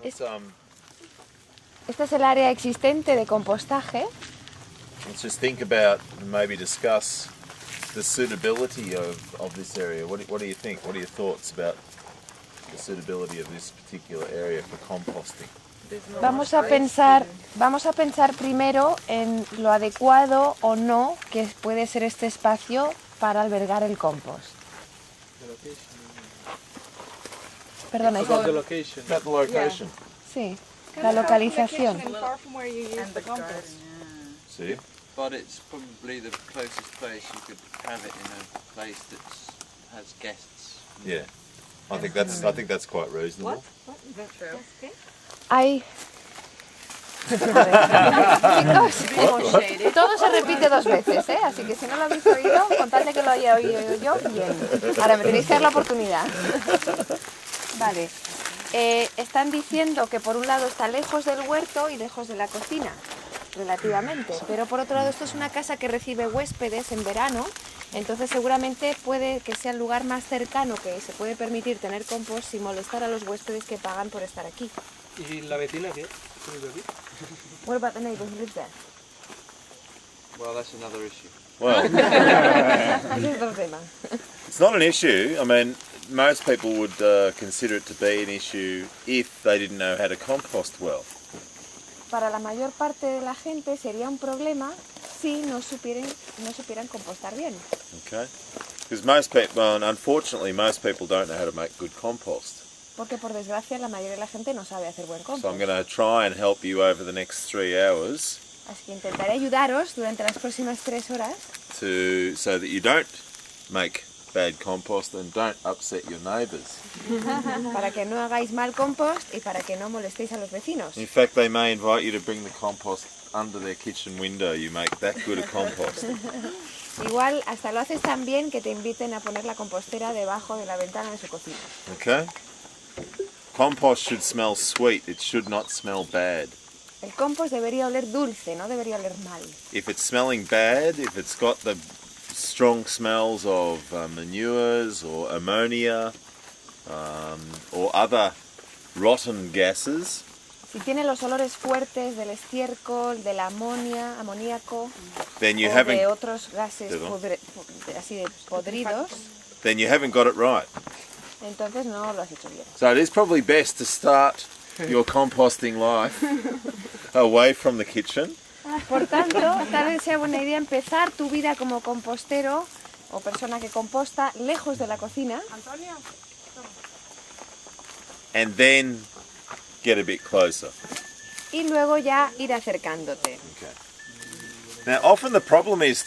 Este es el área existente de compostaje. Let's just think about and maybe discuss the suitability of this area. What do you think? What are your thoughts about the suitability of this particular area for composting? Vamos a pensar primero en lo adecuado o no que puede ser este espacio para albergar el compost. Perdona, About the location. About the location. Sí, la localización. See? But it's probably the closest place you could have it in a place that has guests. Yeah. I think that's quite reasonable. Hay... Chicos, todo se repite dos veces, ¿eh? Así que si no lo habéis oído, contadle que lo haya oído yo, bien. Ahora me tenéis que dar la oportunidad. Vale. Están diciendo que por un lado está lejos del huerto y lejos de la cocina, relativamente. Pero por otro lado esto es una casa que recibe huéspedes en verano, entonces seguramente puede que sea el lugar más cercano que se puede permitir tener compost sin molestar a los huéspedes que pagan por estar aquí. ¿Y la vecina qué? What about the neighbor who lives there? Well, that's another issue. Well, Ese es otro tema. it's not an issue. I mean, most people would consider it to be an issue if they didn't know how to compost well. Para la mayor parte de la gente sería un problema si no supieran compostar bien. Okay? Because most people, well, unfortunately, most people don't know how to make good compost. Porque por desgracia la mayoría de la gente no sabe hacer buen So I'm compost. going to try and help you over the next 3 hours Así que intentaré ayudaros durante las próximas 3 horas so that you don't make bad compost and don't upset your neighbours. para que no hagáis mal compost y para que no molestéis a los vecinos. In fact, they may invite you to bring the compost under their kitchen window. You make that good a compost. Igual hasta lo haces tan bien que te inviten a poner la compostera debajo de la ventana de su cocina. Okay? Compost should smell sweet. It should not smell bad. El compost debería oler dulce, no debería oler mal. If it's smelling bad, if it's got the strong smells of manures or ammonia or other rotten gases, Si tiene los olores fuertes del estiércol, del amoníaco then you o haven't de otros gases Perdón. así de podridos, then you haven't got it right. entonces no lo has hecho bien. So it is probably best to start your composting life away from the kitchen. Por tanto, tal vez sea buena idea empezar tu vida como compostero o persona que composta lejos de la cocina And then get a bit closer. y luego ya ir acercándote. Okay. Now, often the problem is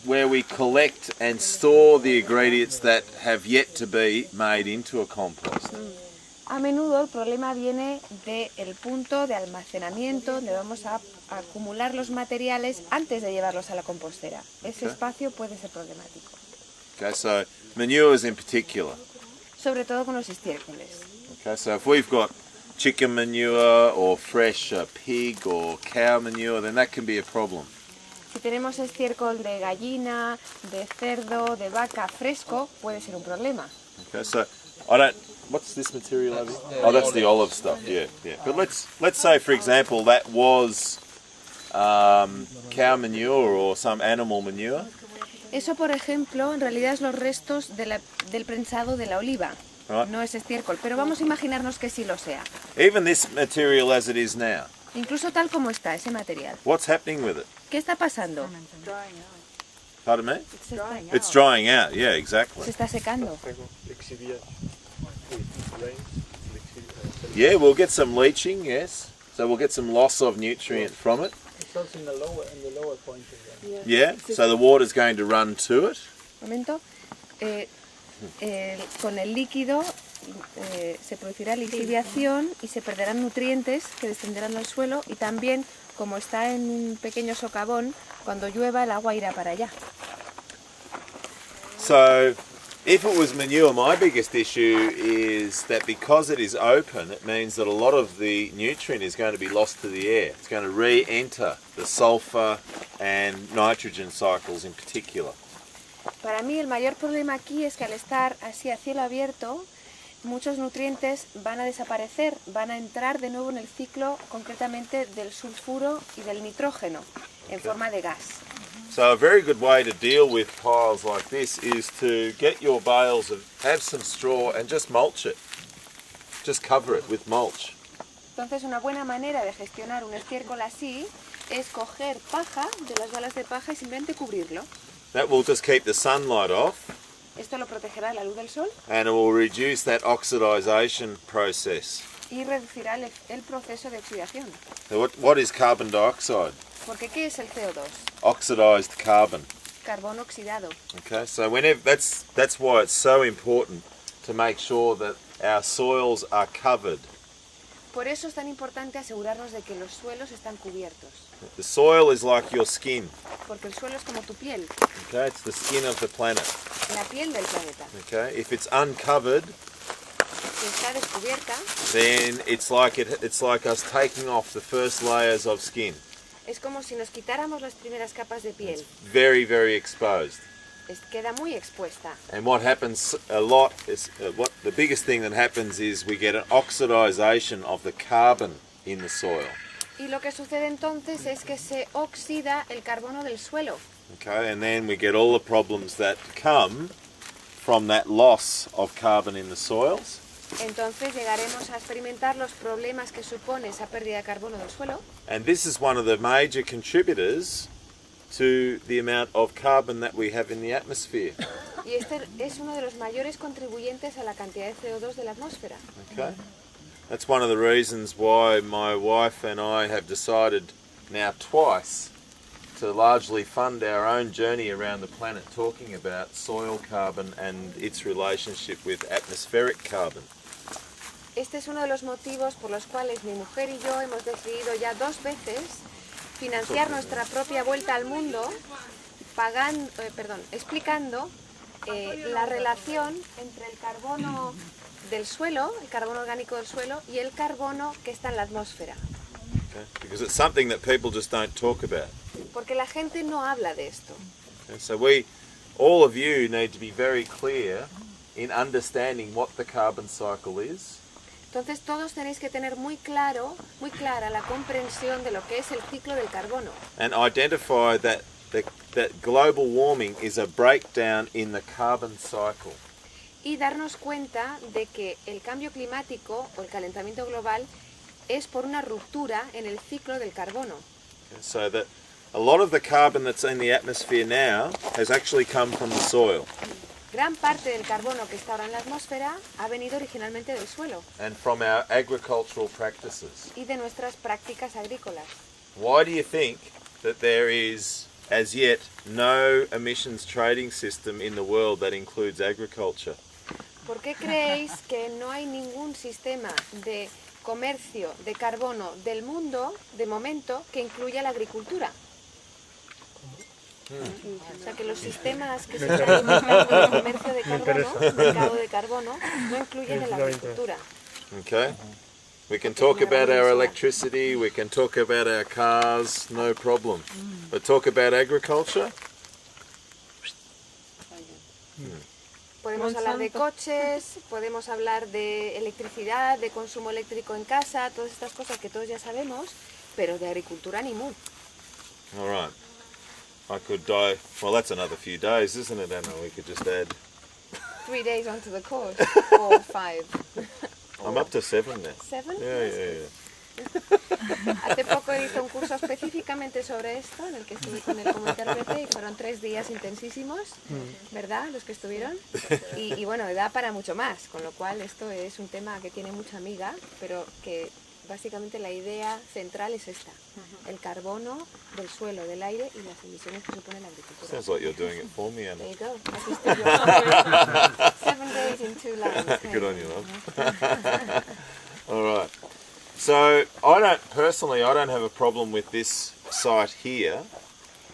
where we collect and store the ingredients that have yet to be made into a compost. A menudo el problema viene del punto de almacenamiento donde vamos a acumular los materiales antes de llevarlos a la compostera. Ese Okay. espacio puede ser problemático, Okay, so manures in particular. sobre todo con los estiércoles. Okay, so if we've got chicken manure or fresh pig or cow manure, then that can be a problem. Si tenemos estiércol de gallina, de cerdo, de vaca fresco, puede ser un problema. Okay, so what's this material over here? Oh, that's the olive stuff. Yeah. But let's say, for example, that was cow manure or some animal manure. Eso, por ejemplo, en realidad es los restos del prensado de la oliva. Right. No es estiércol, pero vamos a imaginarnos que sí lo sea. Even this material as it is now. Incluso tal como está ese material. What's happening with it? ¿Qué está pasando? Pardon me? Se está, It's drying out. Yeah, exactly. se está secando. Yeah, we'll get some leaching. Yes. So we'll get some loss of nutrient from it. It's also in the lower point again. Yeah. So the water's going to run to it. Un momento. Con el líquido se producirá lixiviación y se perderán nutrientes que descenderán al suelo y también, como está en un pequeño socavón, cuando llueva el agua irá para allá. So, if it was manure, my biggest issue is that because it is open, it means that a lot of the nutrient is going to be lost to the air. It's going to re-enter the sulfur and nitrogen cycles in particular. Para mí el mayor problema aquí es que al estar así a cielo abierto, muchos nutrientes van a desaparecer, van a entrar de nuevo en el ciclo concretamente del sulfuro y del nitrógeno en forma de gas. So a very good way to deal with piles like this is to get your bales of, have some straw and just mulch it. Just cover it with mulch. Entonces una buena manera de gestionar un estiércol así es coger paja de las balas de paja y simplemente cubrirlo. That will just keep the sunlight off. Esto lo protegerá de la luz del sol And it will reduce that oxidization process. y reducirá el proceso de oxidación. So what is carbon dioxide? Porque ¿qué es el CO2? Oxidized carbon. Carbono oxidado. Okay, so whenever that's why it's so important to make sure that our soils are covered. Por eso es tan importante asegurarnos de que los suelos están cubiertos. The soil is like your skin. Porque el suelo es como tu piel, Okay, it's the skin of the planet. la piel del planeta. Okay, if it's uncovered, Si está descubierta, then it's like us taking off the first layers of skin. es como si nos quitáramos las primeras capas de piel. Very, very exposed. Queda muy expuesta. And what happens a lot is the biggest thing that happens is we get an oxidization of the carbon in the soil. Y lo que sucede entonces es que se oxida el carbono del suelo. Okay, and then we get all the problems that come from that loss of carbon in the soils. Entonces llegaremos a experimentar los problemas que supone esa pérdida de carbono del suelo. And this is one of the major contributors to the amount of carbon that we have in the atmosphere. Y este es uno de los mayores contribuyentes a la cantidad de CO2 de la atmósfera. Okay, that's one of the reasons why my wife and I have decided now twice to largely fund our own journey around the planet talking about soil carbon and its relationship with atmospheric carbon. Este es uno de los motivos por los cuales mi mujer y yo hemos decidido ya 2 veces financiar nuestra propia vuelta al mundo explicando la relación entre el carbono del suelo, el carbono orgánico del suelo y el carbono que está en la atmósfera. Okay? Because it's something that people just don't talk about. Porque la gente no habla de esto. And so all of you need to be very clear in understanding what the carbon cycle is. Entonces todos tenéis que tener muy clara la comprensión de lo que es el ciclo del carbono. And identify that global warming is a breakdown in the carbon cycle. Y darnos cuenta de que el cambio climático o el calentamiento global es por una ruptura en el ciclo del carbono. So that a lot of the carbon that's in the atmosphere now has actually come from the soil. Gran parte del carbono que está ahora en la atmósfera ha venido originalmente del suelo And from our agricultural practices. y de nuestras prácticas agrícolas. Why do you think that there is, as yet, no emissions trading system in the world that includes agriculture? ¿Por qué creéis que no hay ningún sistema de comercio de carbono del mundo, de momento, que incluya la agricultura? O sea, que los sistemas que se están implementando en el comercio de carbono, mercado de carbono, no incluyen en la agricultura. Okay. We can talk about our electricity, we can talk about our cars, no problem. But talk about agriculture? Podemos hablar de coches, podemos hablar de electricidad, de consumo eléctrico en casa, todas estas cosas que todos ya sabemos, pero de agricultura ni mu. All right. I could die. Well, that's another few days, isn't it, Anna? We could just add. 3 days onto the course, or 5. I'm up to 7 now. 7? Yeah. Hace poco hice un curso específicamente sobre esto, en el que estuve con él como intérprete, y fueron 3 días intensísimos, ¿verdad? Los que estuvieron. Y bueno, da para mucho más, con lo cual esto es un tema que tiene mucha amiga, pero que básicamente la idea central es esta: el carbono del suelo, del aire y las emisiones que supone la agricultura. Sounds like you're doing it for me, Anna. There you go. Aquí estoy yo. 7 days in 2 lines. Good on you, love. All right. So I don't have a problem with this site here.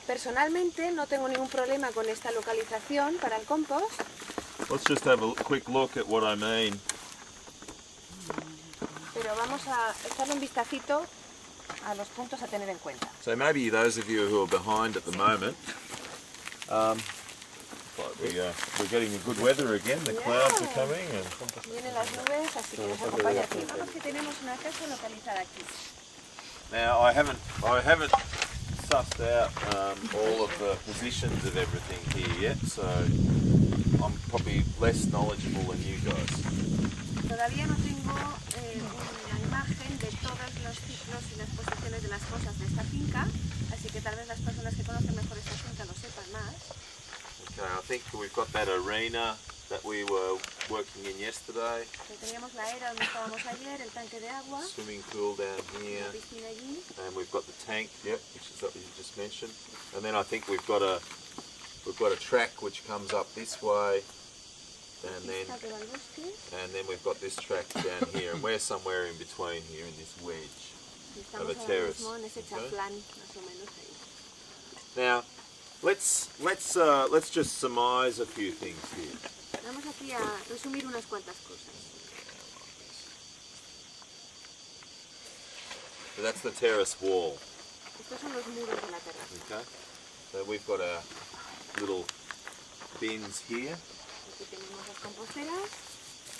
Personalmente no tengo ningún problema con esta localización para el compost. Let's just have a quick look at what I mean. Pero vamos a echarle un vistacito a los puntos a tener en cuenta. So maybe those of you who are behind at the moment, if I we're getting the good weather again. The clouds are coming, and Vienen las nubes, así que nos acompaña aquí. Vamos que tenemos una casa localizada aquí. now I haven't sussed out all of the positions of everything here yet, so I'm probably less knowledgeable than you guys. Todavía no tengo una imagen de todos los ciclos y las posiciones de las cosas de esta finca, así que tal vez las personas que conocen mejor esta finca lo sepan más. Okay, I think we've got that arena that we were working in yesterday. Teníamos la era donde estábamos ayer, el tanque de agua, Swimming pool down here, la piscina allí. and we've got the tank, yep, which is what you just mentioned. And then I think we've got a track which comes up this way, and then Pista que va al bosque. we've got this track down here, and we're somewhere in between here in this wedge. Y estamos Of a ahora terrace, mismo en ese okay. chaflán, más o menos ahí. Now, let's just surmise a few things here. Vamos aquí a resumir unas cuantas cosas. So that's the terrace wall. Estos son los muros de la terraza. Okay. So we've got our little bins here. Aquí tenemos las composteras.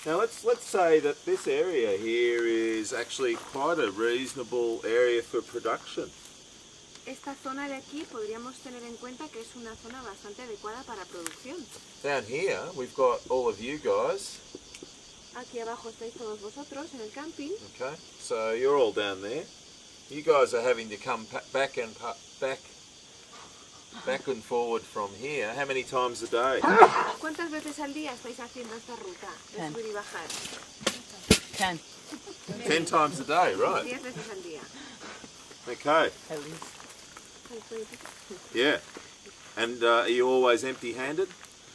Now let's say that this area here is actually quite a reasonable area for production. Esta zona de aquí podríamos tener en cuenta que es una zona bastante adecuada para producción. Down here we've got all of you guys. Aquí abajo estáis todos vosotros en el camping. Okay. So you're all down there. You guys are having to come back and forward from here. How many times a day? ¿Cuántas veces al día estáis haciendo esta ruta de subir y bajar? 10 10 times a day, right? 10 veces al día. Okay. at least. Yeah. And are you always empty-handed?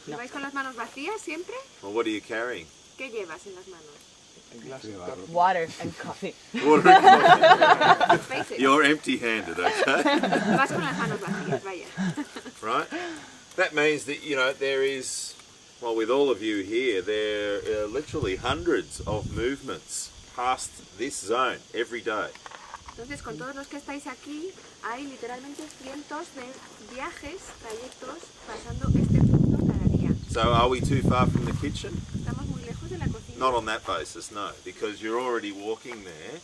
No. ¿Vais con las manos vacías siempre? Or what are you carrying? ¿Qué llevas en las manos? A glass of coffee. Water and coffee. Water and coffee. Face it. You're empty-handed, okay? Vas con las manos vacías, vaya. Right? That means that, you know, there is, well, with all of you here, there are literally hundreds of movements past this zone every day. Entonces, con todos los que estáis aquí, hay literalmente cientos de viajes, trayectos, pasando este punto cada día. So are we too far from the kitchen? Estamos muy lejos de la cocina. Not on that basis, no, because you're already walking there.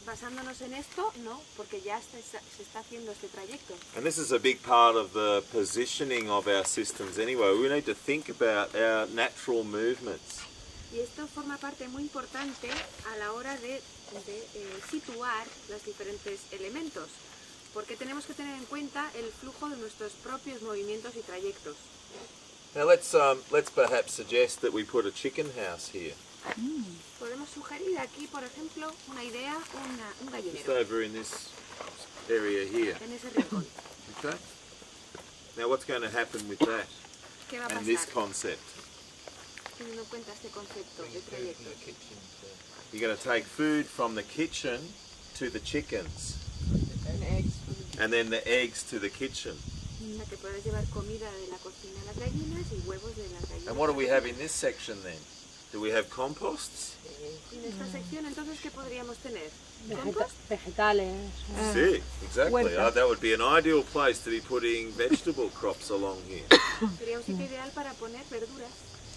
Basándonos en esto, no, porque ya se está haciendo este trayecto. And this is a big part of the positioning of our systems anyway. We need to think about our natural movements. Y esto forma parte muy importante a la hora de situar los diferentes elementos, porque tenemos que tener en cuenta el flujo de nuestros propios movimientos y trayectos. Now let's perhaps suggest that we put a chicken house here. Podemos sugerir aquí, por ejemplo, una idea, un Just gallinero, over in this area here. en ese rincón. Okay. Now what's going to happen with that ¿Qué va a and this pasar concept? teniendo en cuenta este concepto de trayecto? You're going to take food from the kitchen to the chickens, And eggs. and then the eggs to the kitchen. O sea, que puedes llevar comida de la cocina a las gallinas y huevos de las gallinas. And what do we have in this section then? Do we have composts? Y en esta sección, entonces, ¿qué podríamos tener? ¿Compost? Vegetales. Sí, exactly. Huerta. That would be an ideal place to be putting vegetable crops along here. Sería un sitio ideal para poner verduras.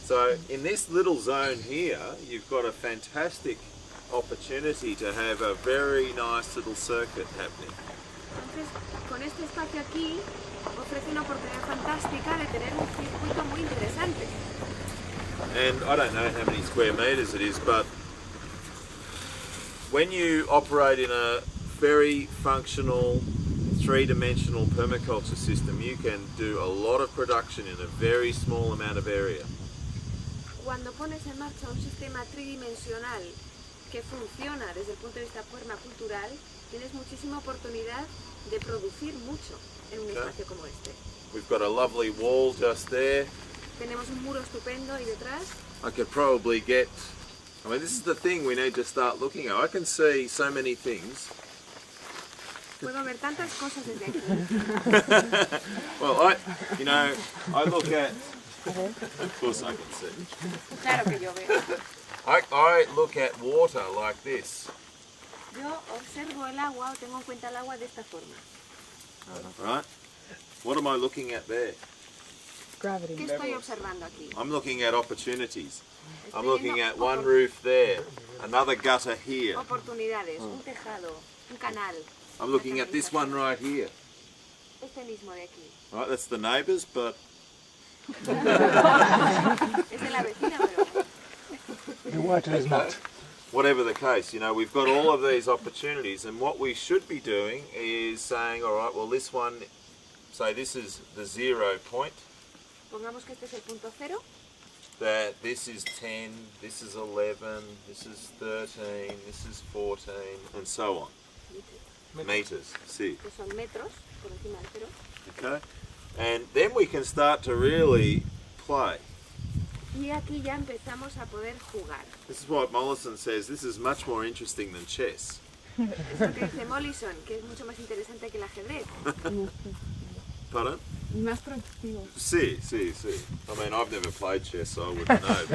So in this little zone here, you've got a fantastic opportunity to have a very nice little circuit happening. Entonces, con este espacio aquí, ofrece una oportunidad fantástica de tener un circuito muy interesante. And I don't know how many square meters it is, but when you operate in a very functional three-dimensional permaculture system, you can do a lot of production in a very small amount of area. Cuando pones en marcha un sistema tridimensional que funciona desde el punto de vista permacultural, tienes muchísima oportunidad de producir mucho en un espacio como este. We've got a lovely wall just there. Tenemos un muro estupendo y detrás. I could probably get, I mean, this is the thing we need to start looking at. I can see so many things. Puedo ver tantas cosas desde aquí. Well, I look at, of course I can see. Claro que yo veo. I look at water like this, Yo observo el agua o tengo en cuenta el agua de esta forma. right? What am I looking at there? ¿Qué estoy observando aquí? I'm looking at opportunities. I'm Estoy looking viendo at one roof there, another gutter here. oportunidades, un tejado, un canal. I'm looking at this one right here. Este mismo de aquí. Right, that's the neighbours, but Es de la vecina, pero... The water is not. whatever the case, you know, we've got all of these opportunities, and what we should be doing is saying, all right, well, this one, say this is the 0 point, Pongamos que este es el punto cero. that this is 10, this is 11, this is 13, this is 14, and so on. Meters, see. Que son metros por encima del cero. Okay? And then we can start to really play. Y aquí ya empezamos a poder jugar. This is what Mollison says, this is much more interesting than chess. Es lo que dice Mollison, que es mucho más interesante que el ajedrez. Pardon? Más productivo. Sí, sí, sí. I mean, I've never played chess, so I wouldn't know.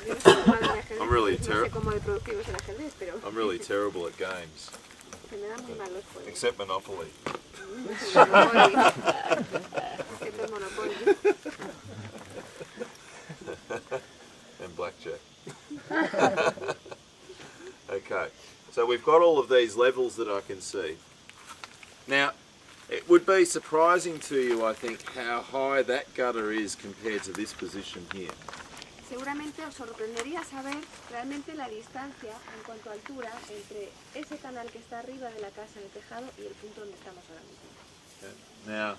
Yo no sé jugar al ajedrez, I'm really no sé cómo de productivo es el ajedrez, pero I'm really terrible at games, se me dan muy mal los juegos. except Monopoly. Monopoly. Excepto el Monopoly. And blackjack. Okay, so we've got all of these levels that I can see. Now, it would be surprising to you, I think, how high that gutter is compared to this position here. Seguramente os sorprendería saber realmente la distancia en cuanto a altura entre ese canal que está arriba de la casa en el tejado y el punto donde estamos ahora mismo. Okay. Now,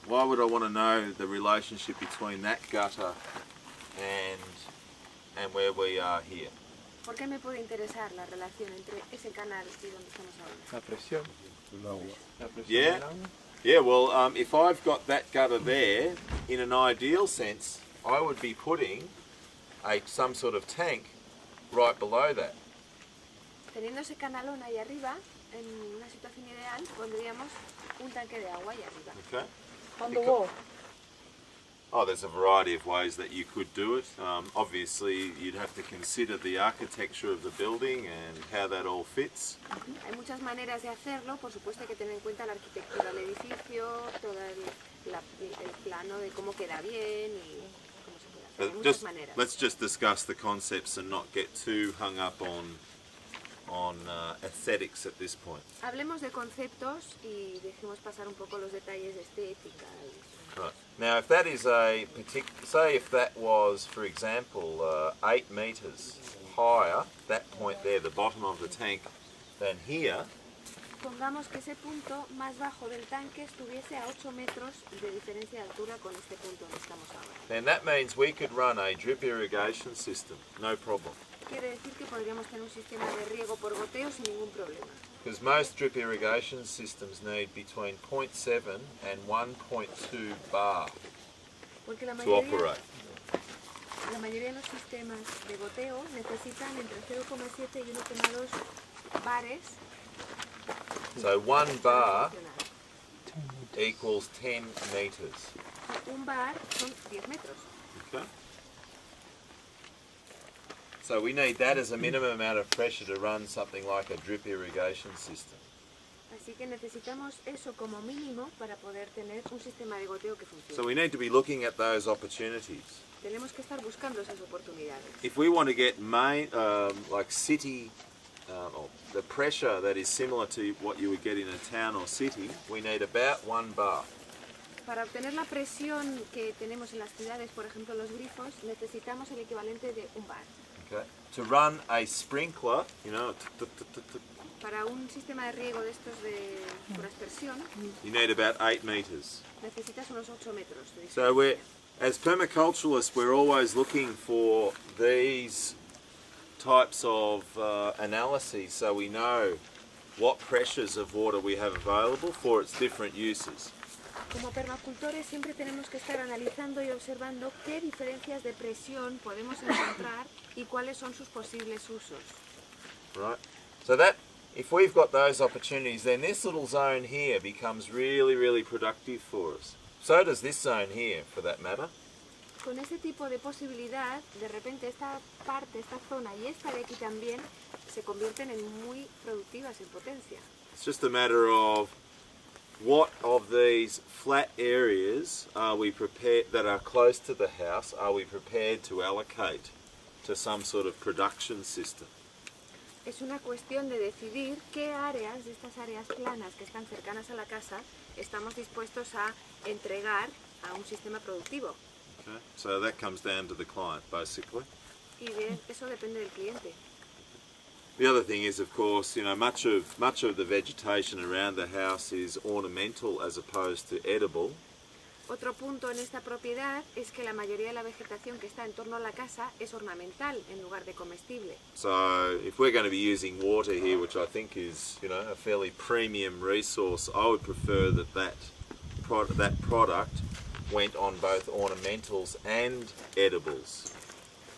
why would I want to know the relationship between that gutter and where we are here? ¿Por qué me puede interesar la relación entre ese canal y donde estamos ahora? La presión. La presión Yeah. del agua. Yeah, well, if I've got that gutter there, in an ideal sense, I would be putting some sort of tank right below that. Teniendo ese canalón ahí arriba, en una situación ideal, pondríamos un tanque de agua ahí arriba. Okay. On the wall. Oh, there's a variety of ways that you could do it. Obviously, you'd have to consider the architecture of the building and how that all fits. Hay muchas maneras de hacerlo, por supuesto hay que tener en cuenta la arquitectura del edificio, todo el plano de cómo queda bien y cómo se puede hacer. Hay But muchas just maneras. let's just discuss the concepts and not get too hung up on aesthetics at this point. Hablemos de conceptos y dejemos pasar un poco los detalles de estética. Right. Now, if that is say if that was, for example, 8 meters higher, that point there, the bottom of the tank, than here, Pongamos que ese punto más bajo del tanque estuviese a 8 metros de diferencia de altura con este punto donde estamos ahora. then that means we could run a drip irrigation system, no problem. Quiere decir que podríamos tener un sistema de riego por goteo sin ningún problema. Because most drip irrigation systems need between 0.7 and 1.2 bar Porque la to mayoría operate. de los sistemas de goteo necesitan entre 0,7 y 1,2 bares. So 1 bar para funcionar. equals 10 meters. Un bar son 10 metros. Okay. So we need that as a minimum amount of pressure to run something like a drip irrigation system. Así que necesitamos eso como mínimo para poder tener un sistema de goteo que funcione. So we need to be looking at those opportunities. Tenemos que estar buscando esas oportunidades. If we want to get like city, or the pressure that is similar to what you would get in a town or city, we need about 1 bar. Para obtener la presión que tenemos en las ciudades, por ejemplo los grifos, necesitamos el equivalente de un bar. Okay. To run a sprinkler, you know, Para un sistema de riego de estos de por aspersión, you need about 8 meters. necesitas unos 8 metros de So distancia. as permaculturalists, we're always looking for these types of analyses so we know what pressures of water we have available for its different uses. Como permacultores siempre tenemos que estar analizando y observando qué diferencias de presión podemos encontrar y cuáles son sus posibles usos. Right? So that, if we've got those opportunities, then this little zone here becomes really, really productive for us. So does this zone here, for that matter. Con ese tipo de posibilidad, de repente esta parte, esta zona y esta de aquí también se convierten en muy productivas en potencia. It's just a matter of what of these flat areas are we prepared, that are close to the house, are we prepared to allocate to some sort of production system? Es una cuestión de decidir qué áreas de estas áreas planas que están cercanas a la casa estamos dispuestos a entregar a un sistema productivo. Okay. So that comes down to the client, basically. Y eso depende del cliente. The other thing is, of course, you know, much of the vegetation around the house is ornamental as opposed to edible. Otro punto en esta propiedad es que la mayoría de la vegetación que está en torno a la casa es ornamental en lugar de comestible. So if we're going to be using water here, which I think is, you know, a fairly premium resource, I would prefer that product went on both ornamentals and edibles.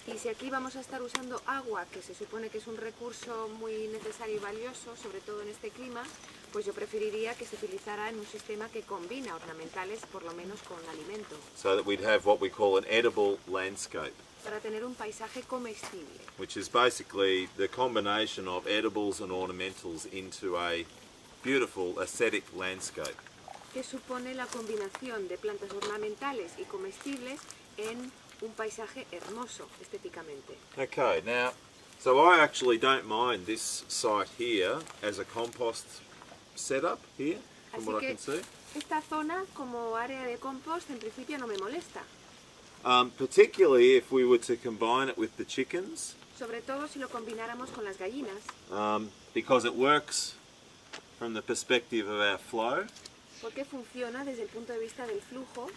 Y si aquí vamos a estar usando agua, que se supone que es un recurso muy necesario y valioso, sobre todo en este clima, pues yo preferiría que se utilizara en un sistema que combina ornamentales, por lo menos con alimento. So that we'd have what we call an edible landscape, Para tener un paisaje comestible. which is basically the combination of edibles and ornamentals into a beautiful aesthetic landscape. Que supone la combinación de plantas ornamentales y comestibles en un paisaje hermoso estéticamente. Okay, now, so I actually don't mind this site here as a compost setup here, from Así what I que can see. esta zona como área de compost en principio no me molesta, Particularly if we were to combine it with the chickens, sobre todo si lo combináramos con las gallinas, because it works from the perspective of our flow. porque funciona desde el punto de vista del flujo.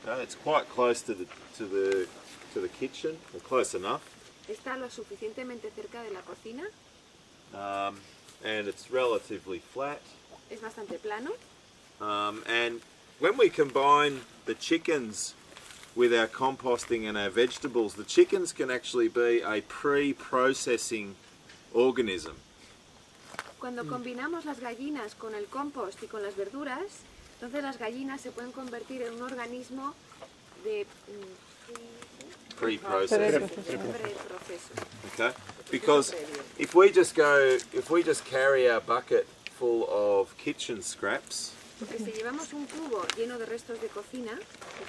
Okay, it's quite close to the kitchen, or close enough, Está lo suficientemente cerca de la cocina, and it's relatively flat. es bastante plano. And when we combine the chickens with our composting and our vegetables, the chickens can actually be a pre-processing organism. Cuando combinamos las gallinas con el compost y con las verduras, entonces las gallinas se pueden convertir en un organismo de Pre-processing. preproceso. Okay? Because if we just carry our bucket full of kitchen scraps Porque si llevamos un cubo lleno de restos de cocina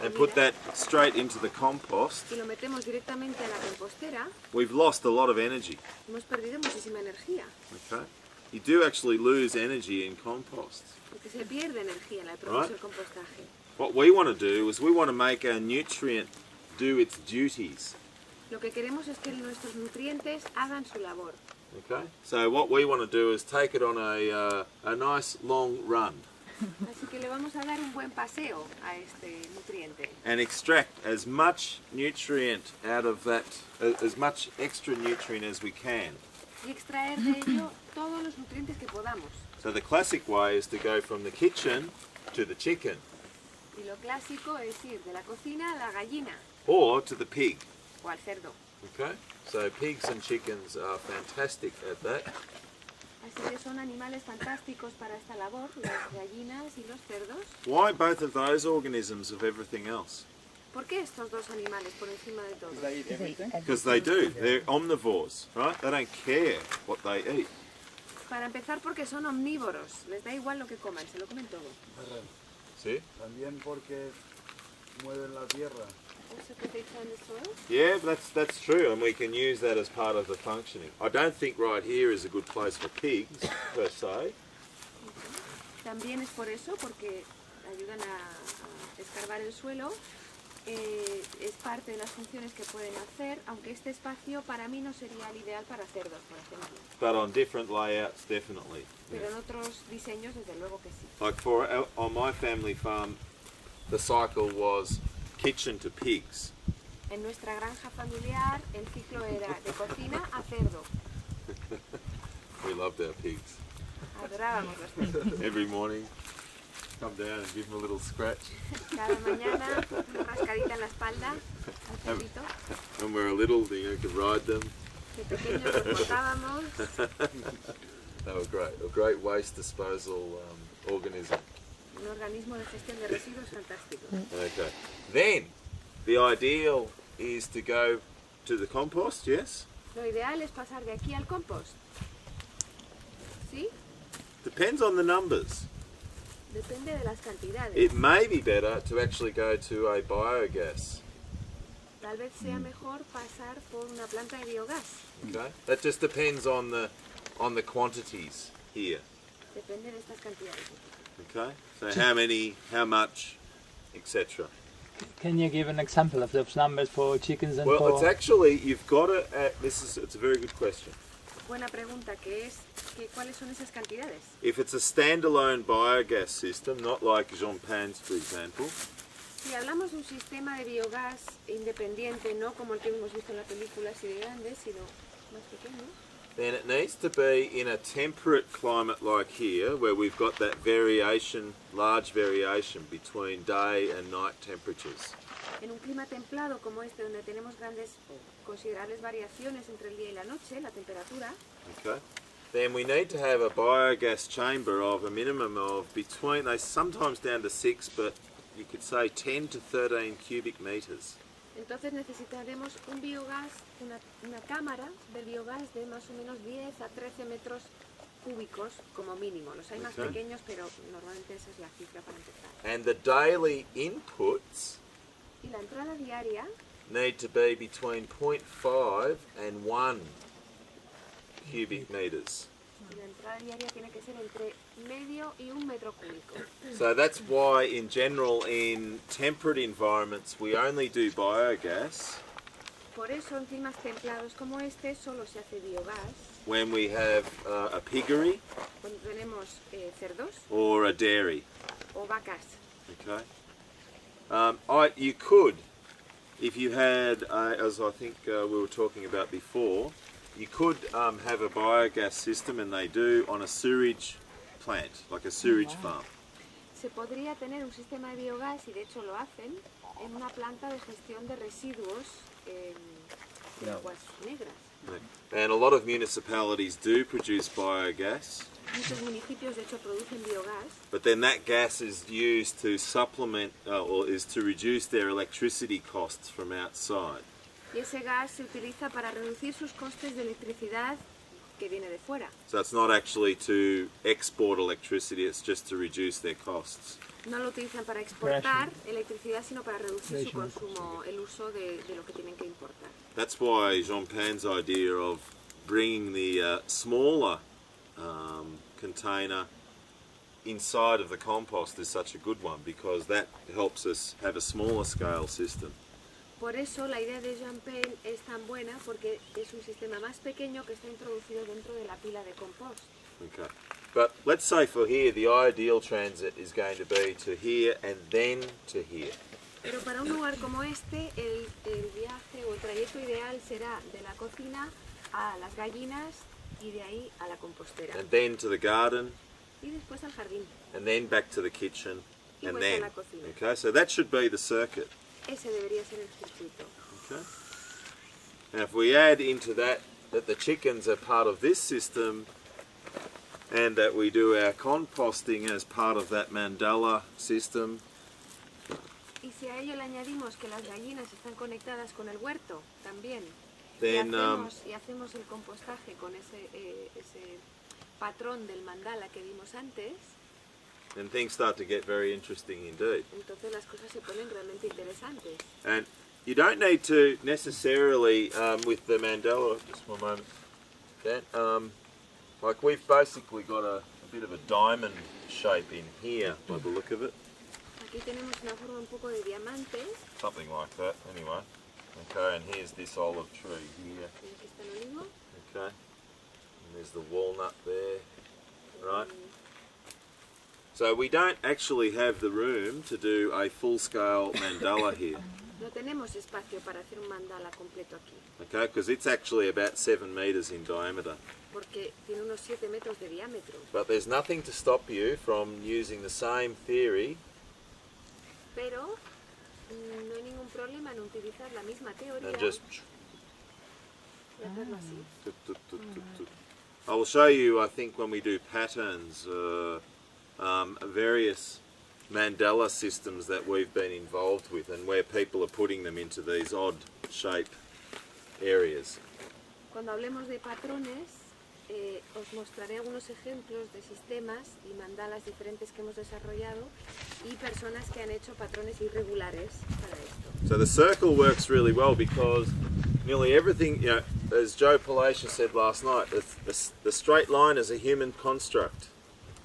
de and put comida, that straight into the compost, y lo metemos directamente a la compostera, we've lost a lot of energy. hemos perdido muchísima energía, Okay? You do actually lose energy in compost. porque se pierde energía en el proceso Right. del compostaje. What we want to do is we want to make our nutrient do its duties. Lo que queremos es que nuestros nutrientes hagan su labor. Okay? So what we want to do is take it on a nice long run Así que le vamos a dar un buen paseo a este nutriente and extract as much nutrient out of that, as much extra nutrient as we can. y extraer de ello todos los nutrientes que podamos. So the classic way is to go from the kitchen to the chicken Y lo clásico es ir de la cocina a la gallina or to the pig. o al cerdo. Okay? So pigs and chickens are fantastic at that. Así que son animales fantásticos para esta labor, las gallinas y los cerdos. Why both of those organisms of everything else? ¿Por qué estos dos animales por encima de todo? They eat everything. Because they do. They're omnivores, right? They don't care what they eat. Para empezar porque son omnívoros, les da igual lo que coman, se lo comen todo. See? También porque mueven la tierra. Also because they turn the soil. Yeah, that's true, and we can use that as part of the functioning. I don't think right here is a good place for pigs, per se. También es por eso, porque ayudan a escarbar el suelo. Es parte de las funciones que pueden hacer, aunque este espacio para mí no sería el ideal para cerdos, por ejemplo. But on different layouts, definitely. Pero en otros diseños, desde luego que sí. Like on my family farm, the cycle was kitchen to pigs. En nuestra granja familiar, el ciclo era de cocina a cerdo. We loved our pigs. Adorábamos los cerdos. Every morning, come down and give them a little scratch. Cada mañana, una rascadita en la espalda al cerdito. When we were little, you could ride them. De pequeños los montábamos. They were great. A great waste disposal organism. Un organismo de gestión de residuos fantástico. Okay. Then, the ideal is to go to the compost, yes? Lo ideal es pasar de aquí al compost. ¿Sí? Depends on the numbers. Depende de las cantidades. It may be better to actually go to a biogas. Tal vez sea mejor pasar por una planta de biogás. Okay, that just depends on the quantities here. Depende de estas cantidades. Okay, so how many, how much, etc. Can you give an example of those numbers for chickens and Well, for... it's actually, you've got it at, it's a very good question. Buena pregunta, ¿cuáles son esas cantidades? If it's a standalone biogas system, not like Jean Pan's, for example, Si hablamos de un sistema de biogás independiente, no como el que hemos visto en la película, así de grande, sino más pequeño, then it needs to be in a temperate climate like here, where we've got that variation, large variation between day and night temperatures. en un clima templado como este, donde tenemos grandes o considerables variaciones entre el día y la noche, la temperatura, Okay. Then we need to have a biogas chamber of a minimum of between, they sometimes down to 6, but you could say 10 to 13 cubic meters. entonces necesitaremos un biogás, una cámara del biogás de más o menos 10 a 13 metros cúbicos como mínimo. Los hay más Ok. pequeños, pero normalmente esa es la cifra para empezar. And the daily inputs Y la entrada diaria need to be between 0.5 and 1 cubic meters. La entrada diaria tiene que ser entre medio y 1 metro cúbico. So that's why in general in temperate environments we only do biogas Por eso en climas templados como este solo se hace biogás when we have a piggery cuando tenemos cerdos or a dairy. o vacas. Okay. You could, if you had, as I think we were talking about before, you could have a biogas system, and they do, on a sewage plant, like a sewage farm. Se podría tener un sistema de biogás, y de hecho lo hacen, en una planta de gestión de residuos de aguas negras. And a lot of municipalities do produce biogas, Muchos municipios de hecho producen biogás, but then that gas is used to supplement or is to reduce their electricity costs from outside. y ese gas se utiliza para reducir sus costes de electricidad que viene de fuera. So it's not actually to export electricity, it's just to reduce their costs. No lo utilizan para exportar electricidad, sino para reducir su consumo, el uso de lo que tienen que importar. That's why Jean Pan's idea of bringing the smaller container inside of the compost is such a good one, because that helps us have a smaller scale system. Por eso la idea de Jean Pain es tan buena, porque es un sistema más pequeño que está introducido dentro de la pila de compost. Okay. But let's say for here the ideal transit is going to be to here and then to here. Pero para un lugar como este, el viaje o el trayecto ideal será de la cocina a las gallinas y de ahí a la compostera. And then to the garden, Y después al jardín. and then back to the kitchen, Y and vuelta a then. la cocina. Okay, so that should be the circuit. Ese debería ser el circuito. Okay. Now if we add into that the chickens are part of this system, and that we do our composting as part of that mandala system, Y si a ello le añadimos que las gallinas están conectadas con el huerto también, then y hacemos el compostaje con ese patrón del mandala que vimos antes, then things start to get very interesting indeed. entonces las cosas se ponen realmente interesantes. And you don't need to necessarily, with the mandala, just one moment, Dan, like we've basically got a bit of a diamond shape in here by the look of it. Aquí tenemos una forma un poco de diamante, Something like that, anyway. Okay, and here's this olive tree here. y aquí está el olivo, Okay, and there's the walnut there, right? So we don't actually have the room to do a full-scale mandala here, no tenemos espacio para hacer un mandala completo aquí, okay, because it's actually about 7 meters in diameter. porque tiene unos 7 metros de diámetro. But there's nothing to stop you from using the same theory Pero no hay ningún problema en utilizar la misma teoría and just... y hacerlo así. I will show you, I think, when we do patterns, various mandala systems that we've been involved with and where people are putting them into these odd shape areas. Cuando hablemos de patrones, os mostraré algunos ejemplos de sistemas y mandalas diferentes que hemos desarrollado y personas que han hecho patrones irregulares para esto. So the circle works really well because nearly everything, you know, as Joe Palacia said last night, the straight line is a human construct.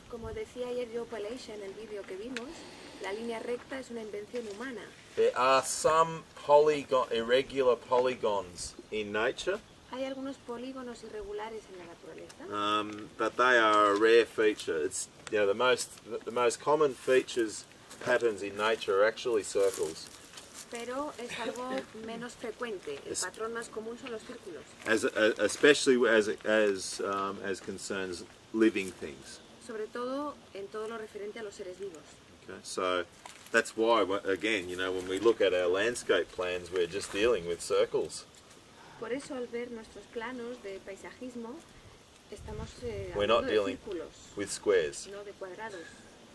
Como decía ayer Joe Palacia en el vídeo que vimos, la línea recta es una invención humana. There are some irregular polygons in nature, Hay algunos polígonos irregulares en la naturaleza, but they are a rare feature. It's, you know, the most common features, patterns in nature are actually circles. pero es algo menos frecuente. El patrón más común son los círculos, Especially as concerns living things. sobre todo en todo lo referente a los seres vivos. Okay, so that's why, again, you know, when we look at our landscape plans, we're just dealing with circles. Por eso al ver nuestros planos de paisajismo estamos We're hablando not de dealing círculos, with squares no de cuadrados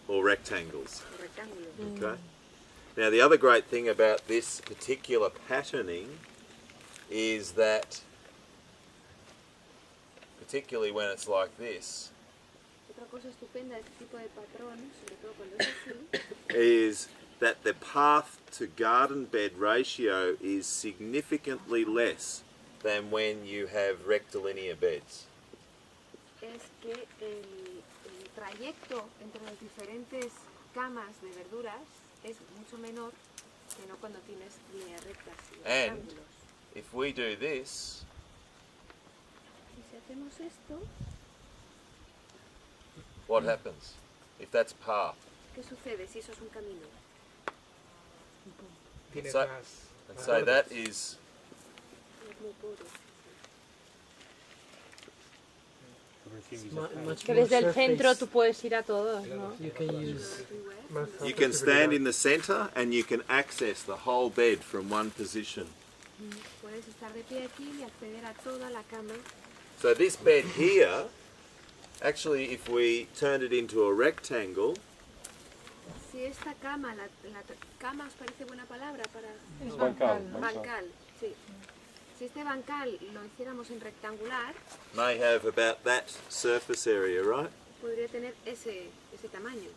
or rectangles. o rectángulos. Okay. Now the other great thing about this particular patterning is that, particularly when it's like this, Otra cosa estupenda de este tipo de patrón, sobre todo cuando es así, is that the path to garden bed ratio is significantly less than when you have rectilinear beds. es que el trayecto entre las diferentes camas de verduras es mucho menor que no cuando tienes líneas rectas y And rectángulos. if we do this, Y si hacemos esto, what happens? If that's path. ¿qué sucede si eso es un camino? Tiene So- más. And so that is, Es muy puro. Que desde el centro tú puedes ir a todos, ¿no? You can use más you can stand in the center and you can access the whole bed from one position. Puedes estar de pie aquí y acceder a toda la cama. So this bed here, actually if we turned it into a rectangle, Si esta cama, la cama os parece buena palabra para Es bancal. bancal, sí. Si este bancal lo hiciéramos en rectangular, may have about that surface area, right? podría tener ese tamaño.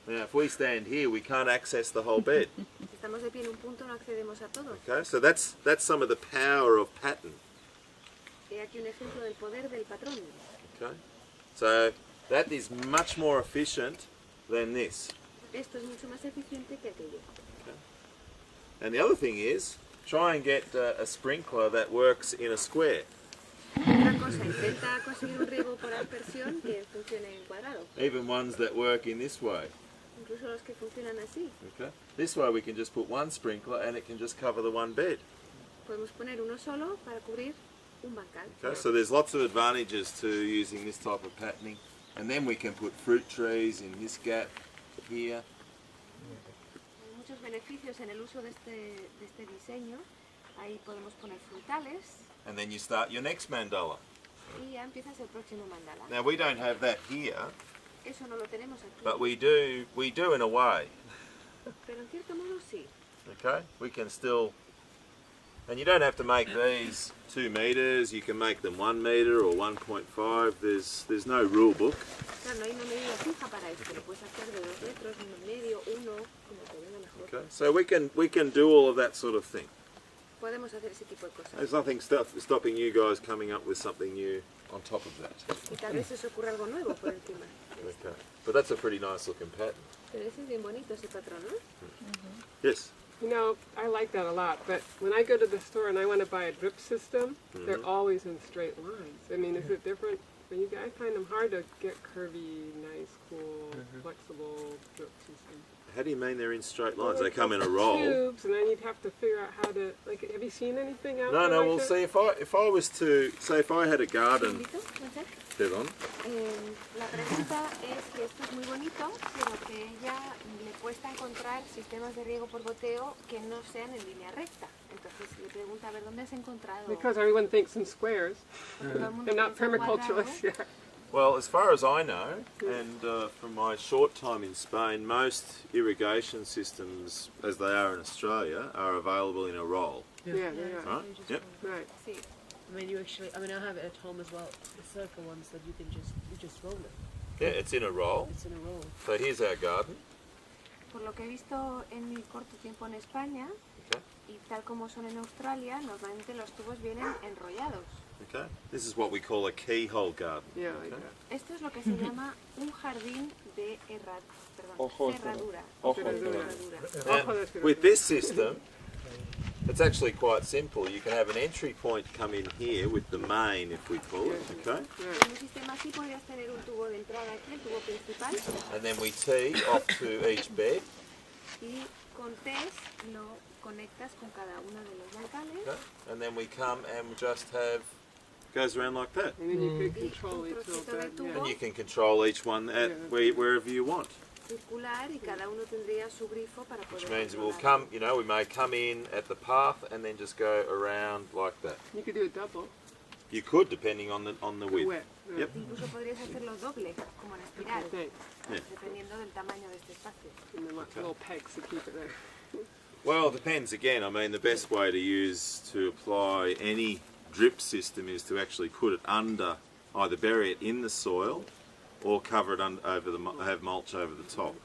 Now if we stand here, we can't access the whole bed. Si estamos de pie en un punto no accedemos a todo. Okay, so that's some of the power of pattern. He aquí un ejemplo del poder del patrón. Okay, so that is much more efficient than this. Esto es mucho más eficiente que aquello. And the other thing is, try and get a sprinkler that works in a square. Otra cosa, intenta conseguir un riego por aspersión que funcione en cuadrado. Even ones that work in this way. Incluso los que funcionan así. Okay, this way we can just put one sprinkler and it can just cover the one bed. Podemos poner uno solo para cubrir un bancal. Okay, so there's lots of advantages to using this type of patterning. And then we can put fruit trees in this gap here. Hay muchos beneficios en el uso de este diseño. Ahí podemos poner frutales And then you start your next mandala. y ya empiezas el próximo mandala. Now we don't have that here, Eso no lo tenemos aquí, but we do in a way. pero en cierto modo sí. Okay, we can still, and you don't have to make these 2 meters. You can make them 1 meter or 1.5. There's no rule book. Claro, no hay una medida fija para esto. Lo puedes hacer de 2 metros, 1,5, 1, como te venga mejor. Okay, so we can do all of that sort of thing. Podemos hacer ese tipo de cosas. There's nothing stopping you guys coming up with something new on top of that. Y tal vez se os ocurra algo nuevo por encima. Okay, but that's a pretty nice looking pattern. Pero ese es bien bonito, ese patrón, ¿no? Yes. You know, I like that a lot, but when I go to the store and I want to buy a drip system, they're always in straight lines. I mean, is it different? When you guys find them hard to get curvy, nice, cool, flexible drip systems. How do you mean they're in straight lines? Well, They come in a like roll. Tubes, and then you'd have to figure out how to, like, have you seen anything out No, there no. like Well, that? see, if I was to say if I had a garden, ¿Invito? Francesc? perdón. La pregunta es que esto es muy bonito, pero que ella le cuesta encontrar sistemas de riego por goteo que no sean en línea recta. Entonces le pregunta, a ver, ¿dónde has encontrado? Because everyone thinks in squares. Porque todo el mundo They're not piensa en permaculturalists cuadrado. yet. Well, as far as I know, and from my short time in Spain, most irrigation systems, as they are in Australia, are available in a roll. Yeah, they are. Right? Yep. Right. Sí. I mean, I have it at home as well. The circle ones that you just roll it. Yeah, it's in a roll. It's in a roll. So here's our garden. Por lo que he visto en mi corto tiempo en España, Okay. y tal como son en Australia, normalmente los tubos vienen enrollados. Okay. This is what we call a keyhole garden. Yeah, Okay. like that. Esto es lo que se llama un jardín de cerradura. Cerradura. And with this system, it's actually quite simple. You can have an entry point come in here with the main, if we call it, okay? En un sistema así podrías tener un tubo de entrada aquí, el tubo principal, And then we tee off to each bed, y con test lo conectas con cada uno de los bancales. okay? And then we come and just have, goes around like that. And then you could control each trocito little de bed. tubo. And you can control each one at wherever you want. Circular, y cada uno tendría su grifo para poder Which means we'll controlarlo. come, you know, we may come in at the path and then just go around like that. You could do a double. You could, depending on the width. Wet. Yep. Incluso podrías hacerlo doble, como en espiral, Thanks. dependiendo del tamaño de este espacio. And then like little pegs to keep it there. Well, it depends again. I mean, the best way to apply any drip system is to actually put it under, either bury it in the soil or cover it have mulch over the top.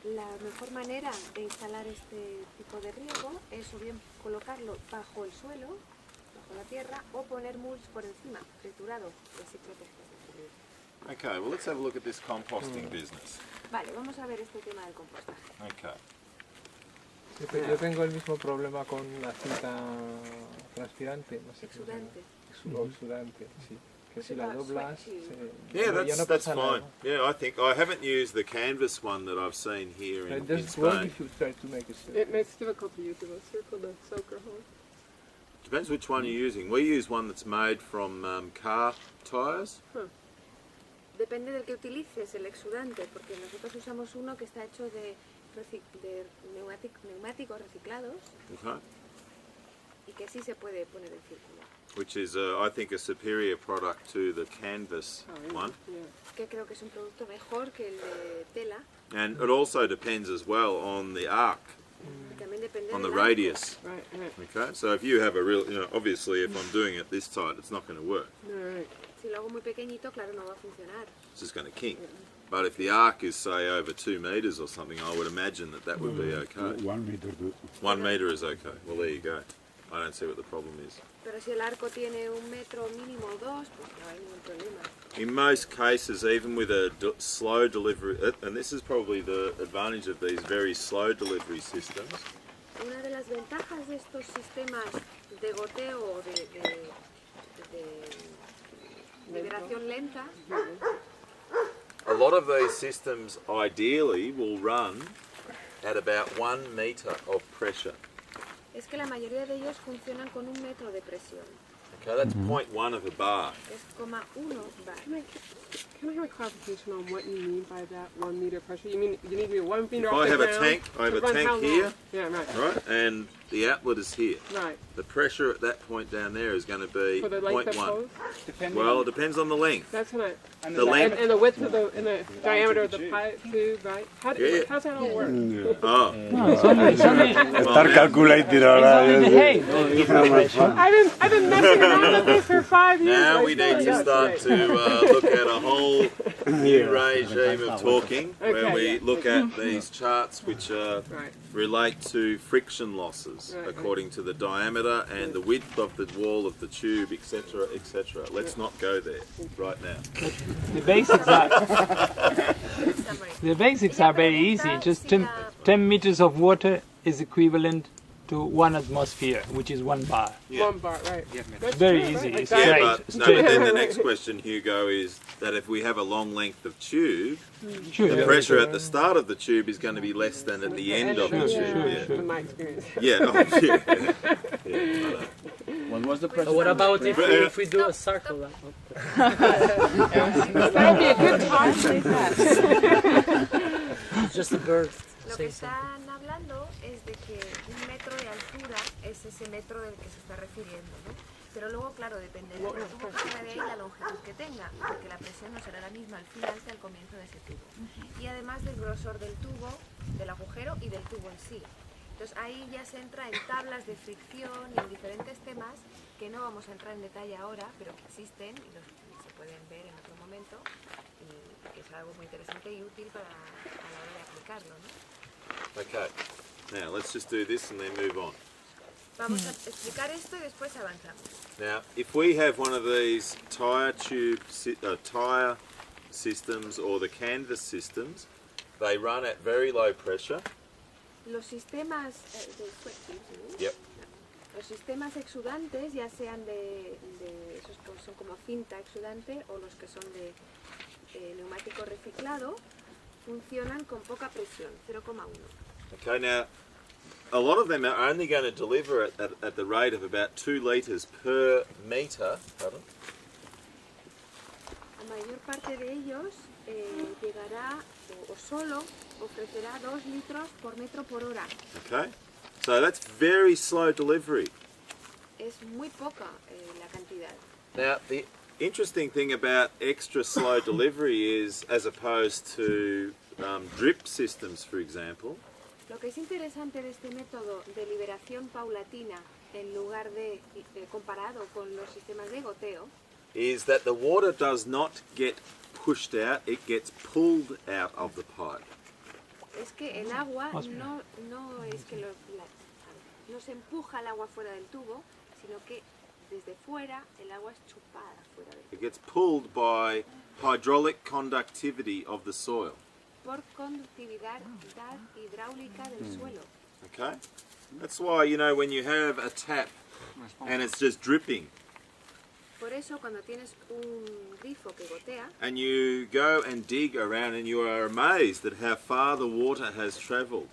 La mejor manera de instalar este tipo de riego es o bien colocarlo bajo el suelo, bajo la tierra, o poner mulch por encima, triturado, y así proteges el riego. Okay, well, let's have a look at this composting business. Vale, vamos a ver este tema del compostaje. Okay. Sí, pero yo tengo el mismo problema con la cinta transpirante, no sé cómo se llama. Exudante. Exudante, sí. Que si la doblas, Yeah, ya no that's pasa fine. nada. Yeah, I haven't used the canvas one that I've seen here It in doesn't work Spain. if you try to make it It makes it difficult to use the circle, the soaker hole. Depends which one you're using. We use one that's made from car tyres. Depende del que utilices, el exudante, porque nosotros usamos uno que está hecho de neumáticos reciclados Okay. y que sí se puede poner en círculo. Which is, I think, a superior product to the canvas one. Yeah. Que creo que es un producto mejor que el de tela. And it also depends as well on the arc, Y también depende on the del arco. radius. Right, right. Okay, so if you have a real, obviously if I'm doing it this tight, it's not going to work. Right. Si lo hago muy pequeñito, claro, no va a funcionar. It's just going to kink. But if the arc is, say, over 2 metres or something, I would imagine that would be okay. 1 meter good. 1 metre is okay. Well, there you go. I don't see what the problem is. Pero si el arco tiene 1 metro mínimo o 2, pues no hay ningún problema. In most cases, even with a slow delivery, and this is probably the advantage of these very slow delivery systems, Una de las ventajas de estos sistemas de goteo o de liberación lenta a lot of these systems ideally will run at about 1 metre of pressure. es que la mayoría de ellos funcionan con 1 metro de presión. Okay, that's 0.1 of a bar. Es 0,1 bar. Can I have a clarification on what you mean by that 1 meter pressure? You mean you need to be 1 meter If off I the have a ground tank, I have to a run tank how long? here. Yeah, right. Right, and the outlet is here. Right. The pressure at that point down there is going to be For the length of 0.1. hose? Well, it depends on the length. That's what I... The length. And the width of the, and the diameter of the pipe too, right? Yeah. How's that all work? Oh, It's only Estar calculated ahora. the hay. I've been messing around with this for 5 years. now I we swear. need to Yes, start right. to look at a whole new regime of talking, where Okay. we look at these charts which Right. relate to friction losses Right, right. according to the diameter and the width of the wall of the tube, etc., etc. Let's not go there right now. The basics are very easy. Just 10 meters of water is equivalent to 1 atmosphere, which is 1 bar. Yeah. 1 bar, right. That's Very true, easy. Right? It's Like Yeah, straight. that. but then the next question, Hugo, is that if we have a long length of tube, Sure. the pressure at the start of the tube is going to be less than at the end of the Sure, tube. sure, Yeah, sure. From my experience. yeah, oh, yeah. Yeah, What was the pressure? What about if we do a circle? That would be a good time. It's just a bird. Lo que están hablando es de que 1 metro de altura es ese metro del que se está refiriendo, ¿no? Pero luego, claro, depende del tubo que sea de ahí la longitud que tenga, porque la presión no será la misma al final que al comienzo de ese tubo. Y además del grosor del tubo, del agujero y del tubo en sí. Entonces ahí ya se entra en tablas de fricción y en diferentes temas que no vamos a entrar en detalle ahora, pero que existen y se pueden ver en otro momento y que es algo muy interesante y útil a la hora de aplicarlo, ¿no? Okay, now let's just do this and then move on. Vamos a explicar esto y después avanzamos. Now, if we have one of these tyre systems or the canvas systems, they run at very low pressure. Los sistemas Yep. los sistemas exudantes, ya sean de esos que son como cinta exudante o los que son de neumático reciclado, funcionan con poca presión, 0,1. Okay, now a lot of them are only going to deliver at the rate of about 2 litres per metre. Pardon? La mayor parte de ellos llegará o solo ofrecerá 2 litros por metro por hora. Okay, so that's very slow delivery. Es muy poca la cantidad. Now, the interesting thing about extra slow delivery is, as opposed to drip systems, for example, Lo que es interesante de este método de liberación paulatina en lugar de comparado con los sistemas de goteo is that the water does not get pushed out, it gets pulled out of the pipe. es que el agua no es que no se empuja el agua fuera del tubo, sino que desde fuera el agua es chupada fuera del tubo. It gets pulled by hydraulic conductivity of the soil. Por conductividad hidráulica del suelo. Okay? That's why, you know, when you have a tap and it's just dripping, Por eso cuando tienes un grifo que gotea and you go and dig around and you are amazed at how far the water has travelled.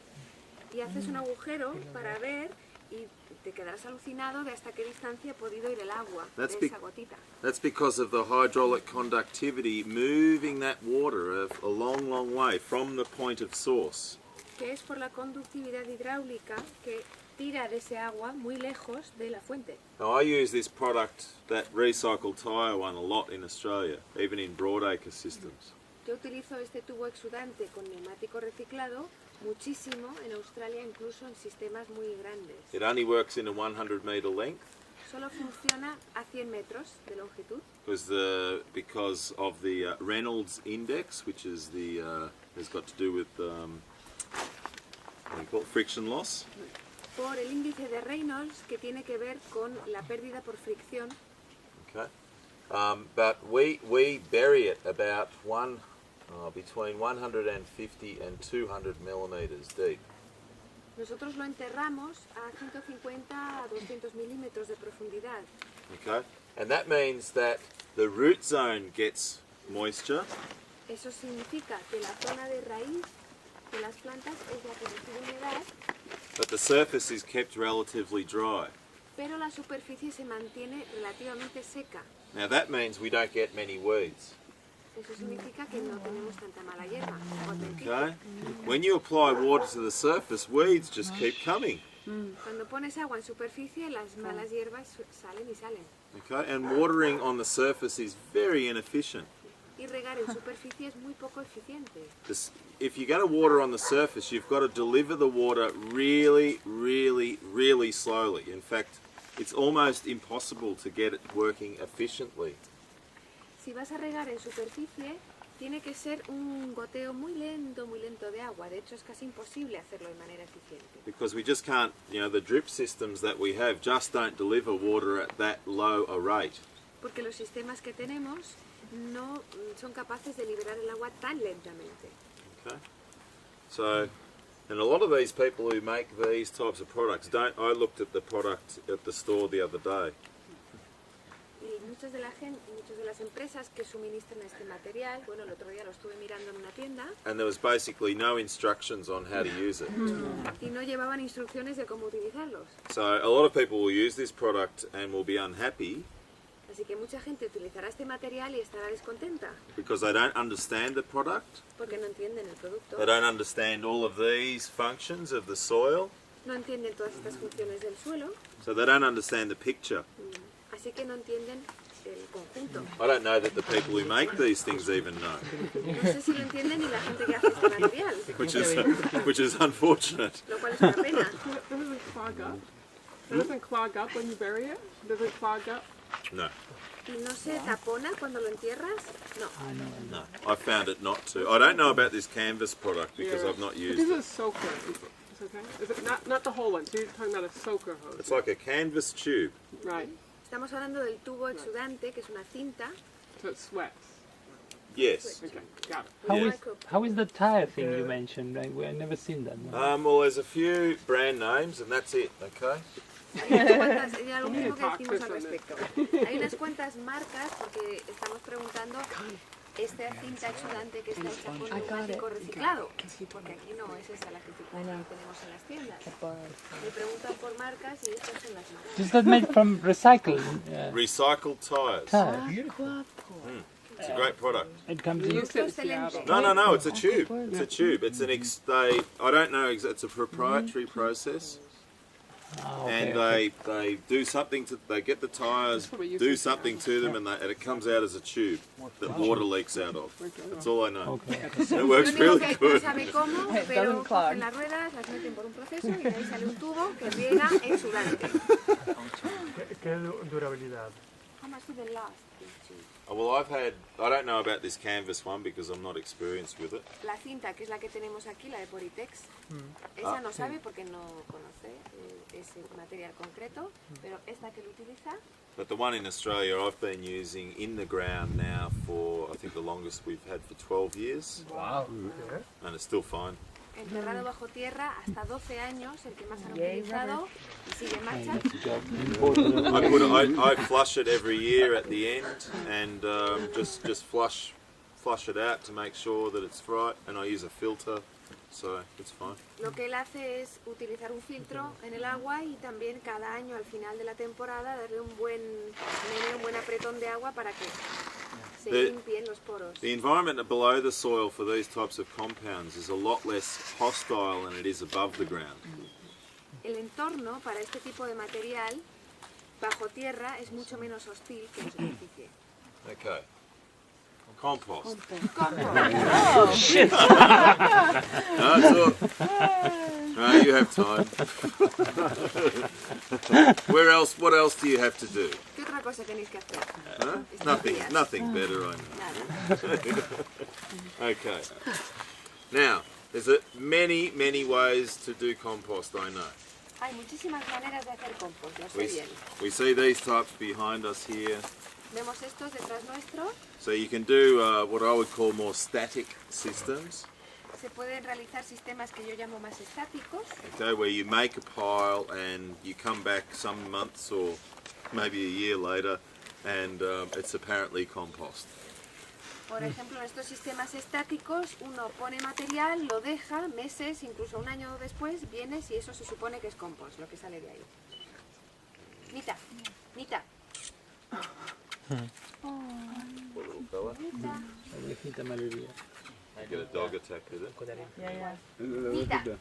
y haces un agujero para ver y te quedarás alucinado de hasta qué distancia ha podido ir el agua de esa gotita. That's because of the hydraulic conductivity moving that water a long, long way from the point of source. Que es por la conductividad hidráulica que tira de ese agua muy lejos de la fuente. Now, I use this product, that recycled tyre one, a lot in Australia, even in broadacre systems. Yo utilizo este tubo exudante con neumático reciclado muchísimo en Australia, incluso en sistemas muy grandes. It only works in a 100 metre length Solo funciona a 100 metros de longitud because of the Reynolds index, which is has got to do with what do you call it? Friction loss. por el índice de Reynolds, que tiene que ver con la pérdida por fricción. Okay, but we bury it about between 150 and 200 millimetres deep. Nosotros lo enterramos a 150 a 200 milímetros de profundidad. Okay, and that means that the root zone gets moisture. Eso significa que la zona de raíz de las plantas es la que recibe humedad, But the surface is kept relatively dry. pero la superficie se mantiene relativamente seca. Now that means we don't get many weeds. Eso significa que no tenemos tanta mala hierba. Okay? When you apply water to the surface, weeds just keep coming. Cuando pones agua en superficie, las malas hierbas salen y salen. Okay? And watering on the surface is very inefficient. Y regar en superficie es muy poco eficiente. If you're going to water on the surface, you've got to deliver the water really, really, really slowly. In fact, it's almost impossible to get it working efficiently. Si vas a regar en superficie, tiene que ser un goteo muy lento de agua. De hecho, es casi imposible hacerlo de manera eficiente. Because we just can't, you know, the drip systems that we have just don't deliver water at that low a rate. Porque los sistemas que tenemos no son capaces de liberar el agua tan lentamente. Okay. So, and a lot of these people who make these types of products don't. I looked at the product at the store the other day. Y muchas de las empresas que suministran este material, bueno, el otro día lo estuve mirando en una tienda. And there was basically no instructions on how to use it. Y no llevaban instrucciones de cómo utilizarlos. So a lot of people will use this product and will be unhappy Así que mucha gente utilizará este material y estará descontenta. because they don't understand the product. Porque no entienden el producto. They don't understand all of these functions of the soil. No entienden todas estas funciones del suelo. So they don't understand the picture. Así que no entienden el conjunto. I don't know that the people who make these things even know, No sé si lo entiende ni la gente que hace este material, which is unfortunate. lo cual es una pena. It doesn't clog up. It doesn't clog up when you bury it. It doesn't clog up. No, ¿Y no se tapona cuando lo entierras? No. no. I found it not to. I don't know about this canvas product because I've not This used is it. a soaker. It's okay. Is it not the whole one? So you're talking about a soaker hose, It's like a canvas tube. right? Estamos hablando del tubo exudante, que es una cinta. So it sweats. Yes. Okay, got it. How is the tire thing you mentioned? I've never seen that one. Well, there's a few brand names, and that's it. Okay. Ya lo mismo que decimos al respecto. Hay unas cuantas marcas, porque estamos preguntando esta cinta exudante que está hecha con neumático reciclado, porque aquí no es esa la que tenemos en las tiendas. Me preguntan por marcas y estas son las marcas. Is that made from recycled Recycled tires. tire? It's a great product. It comes We in. used it in Seattle. No, it's a tube. It's a tube. It's an I don't know. It's a proprietary process, and they do something to. They get the tires, do something to them, and it comes out as a tube that water leaks out of. That's all I know. It works Lo único really que no good. sabe cómo, pero cogen las ruedas, las meten por un proceso y de ahí sale un tubo que riega exudante. ¿Qué durabilidad? How much do they last? Well, I don't know about this canvas one because I'm not experienced with it. La cinta, que es la que tenemos aquí, la de Poritex, esa no sabe porque no conoce ese material concreto, pero esta que lo utiliza. But the one in Australia I've been using in the ground now for, I think the longest we've had for 12 years. Wow. And it's still fine. Enterrado bajo tierra hasta 12 años, el que más han utilizado y sigue en marcha. I flush it every year at the end and just flush it out to make sure that it's right, and I use a filter, so it's fine. Lo que él hace es utilizar un filtro en el agua y también cada año al final de la temporada darle un buen apretón de agua para que se limpien los poros. The environment below the soil for these types of compounds is a lot less hostile than it is above the ground. El entorno para este tipo de material bajo tierra es mucho menos hostil que en superficie. Okay. Compost. Oh, shit. No, it's all... No, you have time. What else do you have to do? ¿Qué otra cosa tenéis que hacer? Huh? Nothing better, I know. Okay. Now, there's many ways to do compost, I know. Hay muchísimas maneras de hacer compost, lo sé bien. We see these types behind us here. Vemos estos detrás nuestro. So you can do what I would call more static systems. Se pueden realizar sistemas que yo llamo más estáticos. Okay, where you make a pile and you come back some months or maybe a year later and it's apparently compost. Por ejemplo, en estos sistemas estáticos uno pone material, lo deja meses, incluso un año después, vienes y eso se supone que es compost, lo que sale de ahí. Nita. Poor little fella. Get a dog attack with it. Nita.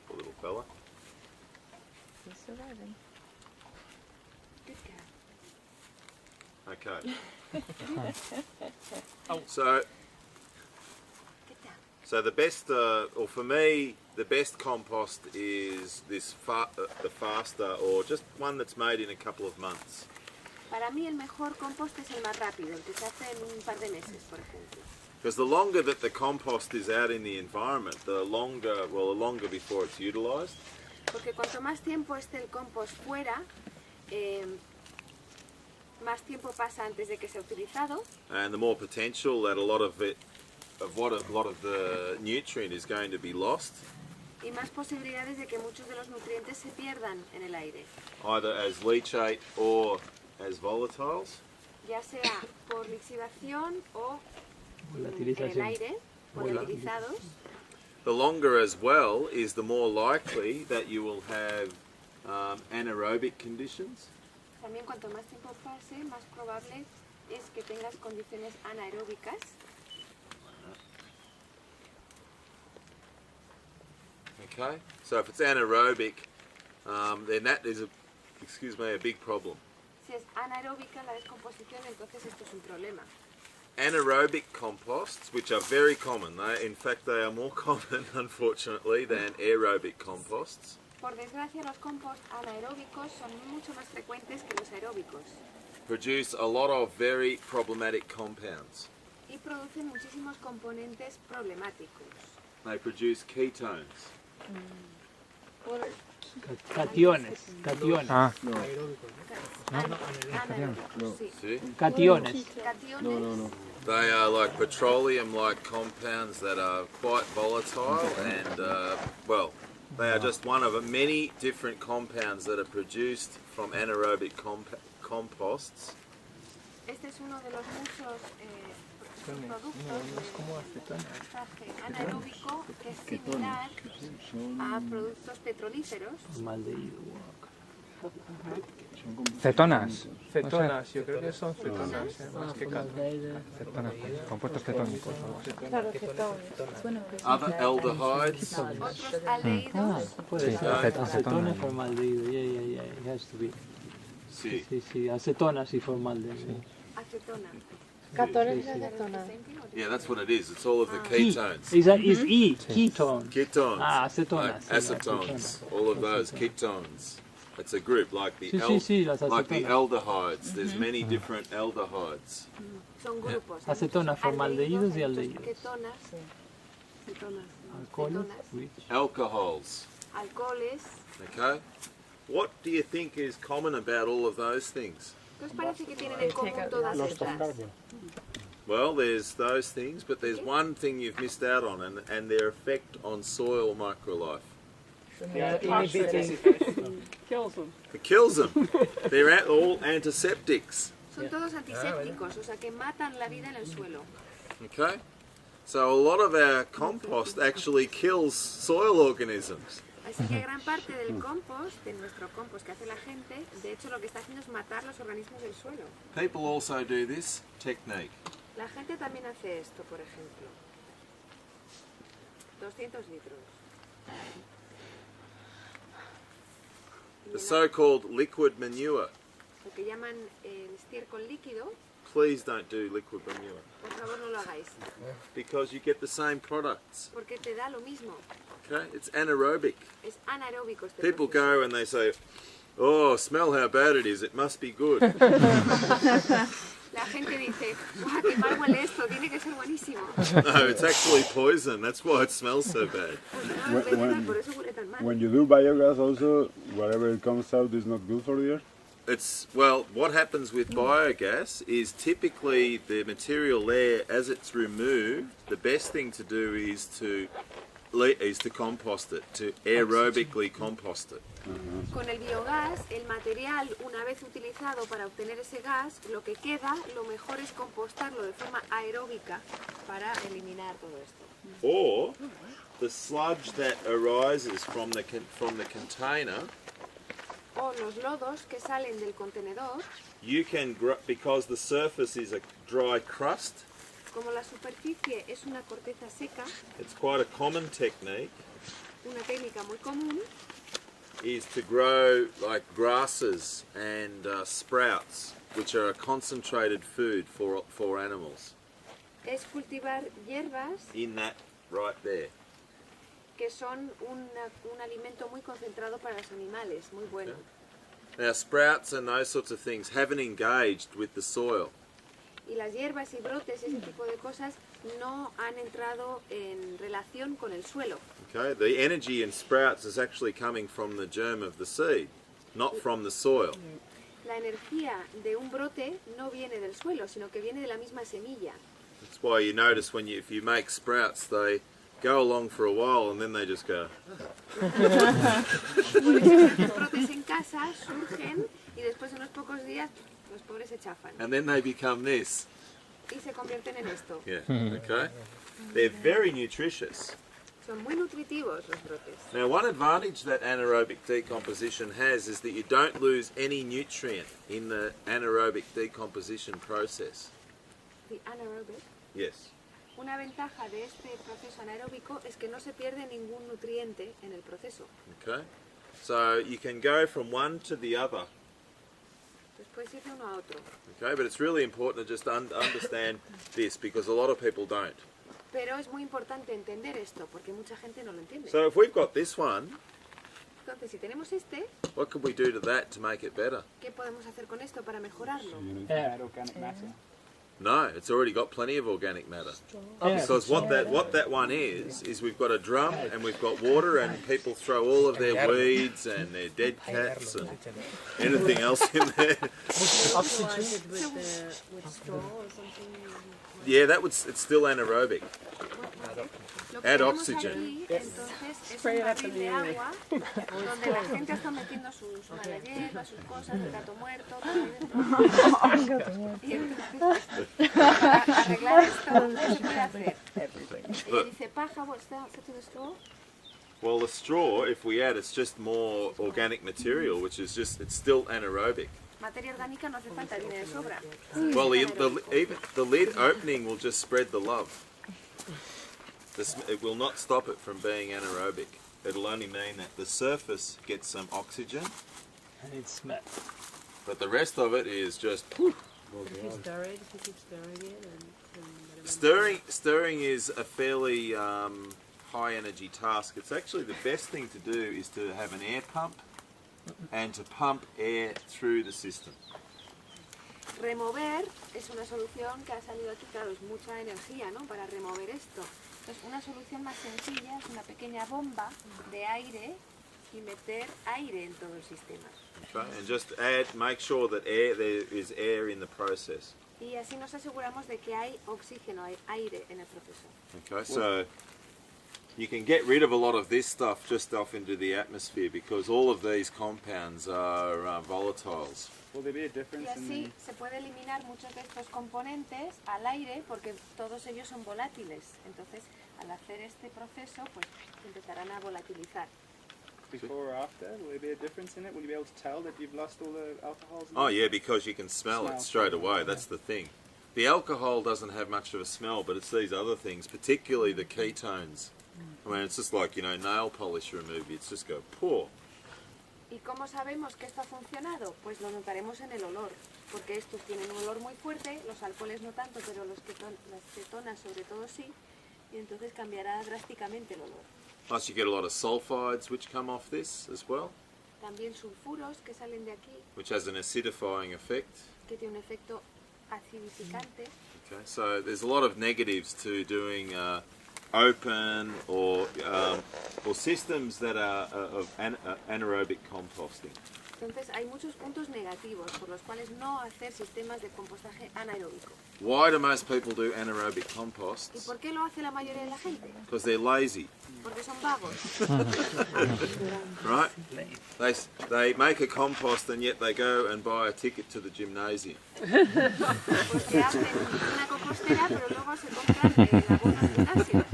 Poor little fella. He's surviving. Good Okay. So the best, or for me, the best compost is this the faster, or just one that's made in a couple of months. Para mí el mejor compost es el más rápido, el que se hace en un par de meses, por ejemplo. Because the longer that the compost is out in the environment, the longer before it's utilised. Porque cuanto más tiempo esté el compost fuera, más tiempo pasa antes de que sea utilizado. And the more potential that a lot of the nutrient is going to be lost. Y más posibilidades de que muchos de los nutrientes se pierdan en el aire. Either as leachate or as volatiles. Ya sea por lixivación o en el aire, volatilizados. The longer as well is the more likely that you will have anaerobic conditions. También cuanto más tiempo pase, más probable es que tengas condiciones anaeróbicas. Okay, so if it's anaerobic, then that is a big problem. Si es anaeróbica la descomposición, entonces esto es un problema. Anaerobic composts, which are very common, in fact they are more common, unfortunately, than aerobic composts. Por desgracia, los compost anaeróbicos son mucho más frecuentes que los aeróbicos. Produce a lot of very problematic compounds. Y producen muchísimos componentes problemáticos. They produce ketones. Cationes. Ah, Anaeróbicos, sí. See? Cationes. Cationes. They are like petroleum-like compounds that are quite volatile and, well, they are just one of many different compounds that are produced from anaerobic composts. Este es uno de los muchos productos no es como acetona. de compostaje anaeróbico que es similar a productos petrolíferos. Cetonas. Cetonas, yo creo que son cetonas, más que Cetonas, compuestos cetónicos. Claro, cetones. Other aldehydes. Otros aldehídos. Puede ser. Acetona y formaldehído. Yeah. It has to be. Sí. Sí. Acetonas y formaldehído. Acetona. Catones y acetonas. Yeah, that's what it is. It's all of the ketones. Is E. Ketone. Ketones. Acetonas. Like acetones. All of those ketones. It's a group like the like the aldehydes. There's many different aldehydes. Son grupos. Acetona, formaldehídos y aldehídos. Ketonas. Cetonas. Alcoholes. Alcohols. Alcoholes. Okay. What do you think is common about all of those things? ¿Qué os parece que tienen en común todas estas? Well, there's those things, but there's one thing you've missed out on, and their effect on soil microlife. Kills them. It kills them. They're all antiseptics. Son todos antisépticos, o sea que matan la vida en el suelo. Okay? So a lot of our compost actually kills soil organisms. Así que gran parte del compost, de nuestro compost que hace la gente, de hecho lo que está haciendo es matar los organismos del suelo. People also do this technique. La gente también hace esto, por ejemplo. 200 litros. The so-called liquid manure. Lo que llaman el estiércol líquido. Please don't do liquid manure. Por favor, no lo hagáis. Because you get the same products. Porque te da lo mismo. Okay? It's anaerobic. Es anaeróbico este People proceso. go and they say, oh, smell how bad it is. It must be good. La gente dice, ¡guau, qué mal huele esto! Tiene que ser buenísimo. No, it's actually poison. That's why it smells so bad. Por eso huele tan mal. When you do biogas also, whatever it comes out is not good for the earth? Well, what happens with biogas is typically the material there, as it's removed, the best thing to do is to compost it, to aerobically compost it. Con el biogás, el material, una vez utilizado para obtener ese gas, lo que queda, lo mejor es compostarlo de forma aeróbica para eliminar todo esto. Or the sludge that arises from the container, O los lodos que salen del contenedor, you can, because the surface is a dry crust, como la superficie es una corteza seca, it's quite a common technique, una técnica muy común, is to grow like grasses and sprouts, which are a concentrated food for animals. es cultivar hierbas In that right there. que son un alimento muy concentrado para los animales, muy bueno. Now sprouts and those sorts of things haven't engaged with the soil. Y las hierbas y brotes, ese tipo de cosas, no han entrado en relación con el suelo. Okay, the energy in sprouts is actually coming from the germ of the seed, not from the soil. La energía de un brote no viene del suelo, sino que viene de la misma semilla. That's why you notice if you make sprouts, they go along for a while and then they just go. Por eso los brotes en casa surgen y después de unos pocos días los pobres se chafan And then they become this. y se convierten en esto. Yeah, okay. They're very nutritious. Son muy nutritivos los brotes. Now one advantage that anaerobic decomposition has is that you don't lose any nutrient in the anaerobic decomposition process. The anaerobic. Yes. Una ventaja de este proceso anaeróbico es que no se pierde ningún nutriente en el proceso. Okay, so you can go from one to the other. Entonces puedes ir de uno a otro. Okay, but it's really important to just understand this because a lot of people don't. Pero es muy importante entender esto porque mucha gente no lo entiende. So if we've got this one, Entonces, si tenemos este, what could we do to that to make it better? ¿qué podemos hacer con esto para mejorarlo? Add organic matter. No, it's already got plenty of organic matter. Because what that one is we've got a drum and we've got water and people throw all of their weeds and their dead cats and anything else in there. With straw or something. Yeah, it's still anaerobic. Lo que Add tenemos oxygen. aquí, entonces, es un barril de agua donde la gente está metiendo su mala hierba, sus cosas, el gato muerto, todo ahí dentro. Y entonces, para arreglar esto, ¿qué se puede hacer? Ella dice, paja, what's that to the straw? Well, the straw, if we add, it's just more organic material, which is it's still anaerobic. Materia orgánica no hace falta, viene de sobra. Well, even the lid opening will just spread the love. It will not stop it from being anaerobic. It'll only mean that the surface gets some oxygen, And it smells. but the rest of it is just If you stir it, if you keep stirring it and stirring is a fairly high energy task. It's actually the best thing to do is to have an air pump and to pump air through the system. Remover es una solución que ha salido aquí, claro, es mucha energía, ¿no? Para remover esto. Entonces, una solución más sencilla es una pequeña bomba de aire y meter aire en todo el sistema. Okay, and just make sure that there is air in the process. Y así nos aseguramos de que hay oxígeno, hay aire en el proceso. Okay, so you can get rid of a lot of this stuff just off into the atmosphere because all of these compounds are volatiles. Will there be a Y difference así se puede eliminar muchos de estos componentes al aire porque todos ellos son volátiles. Entonces, al hacer este proceso, pues empezarán a volatilizar. before or after? Will there be a difference in it? Will you be able to tell that you've lost all the alcohols? Oh yeah, because you can smell it straight away. That's the thing. The alcohol doesn't have much of a smell, but it's these other things, particularly the ketones. I mean, it's just like, nail polish remover. It's just go, poor. ¿Y cómo sabemos que esto ha funcionado? Pues lo notaremos en el olor, porque estos tienen un olor muy fuerte, los alcoholes no tanto, pero las cetonas sobre todo sí, y entonces cambiará drásticamente el olor. Plus you get a lot of sulfides which come off this as well. También sulfuros que salen de aquí, Which has an acidifying effect. que tiene un efecto acidificante. Okay, so there's a lot of negatives to doing open or systems that are of anaerobic composting. Entonces hay muchos puntos negativos por los cuales no hacer sistemas de compostaje anaeróbico. Why do most people do anaerobic ¿Y composts? por qué lo hace la mayoría de la gente? Because they're lazy, Porque son vagos. right? They make a compost and yet they go and buy a ticket to the gymnasium. Porque hacen una compostera, pero luego se compran la bomba de gimnasio.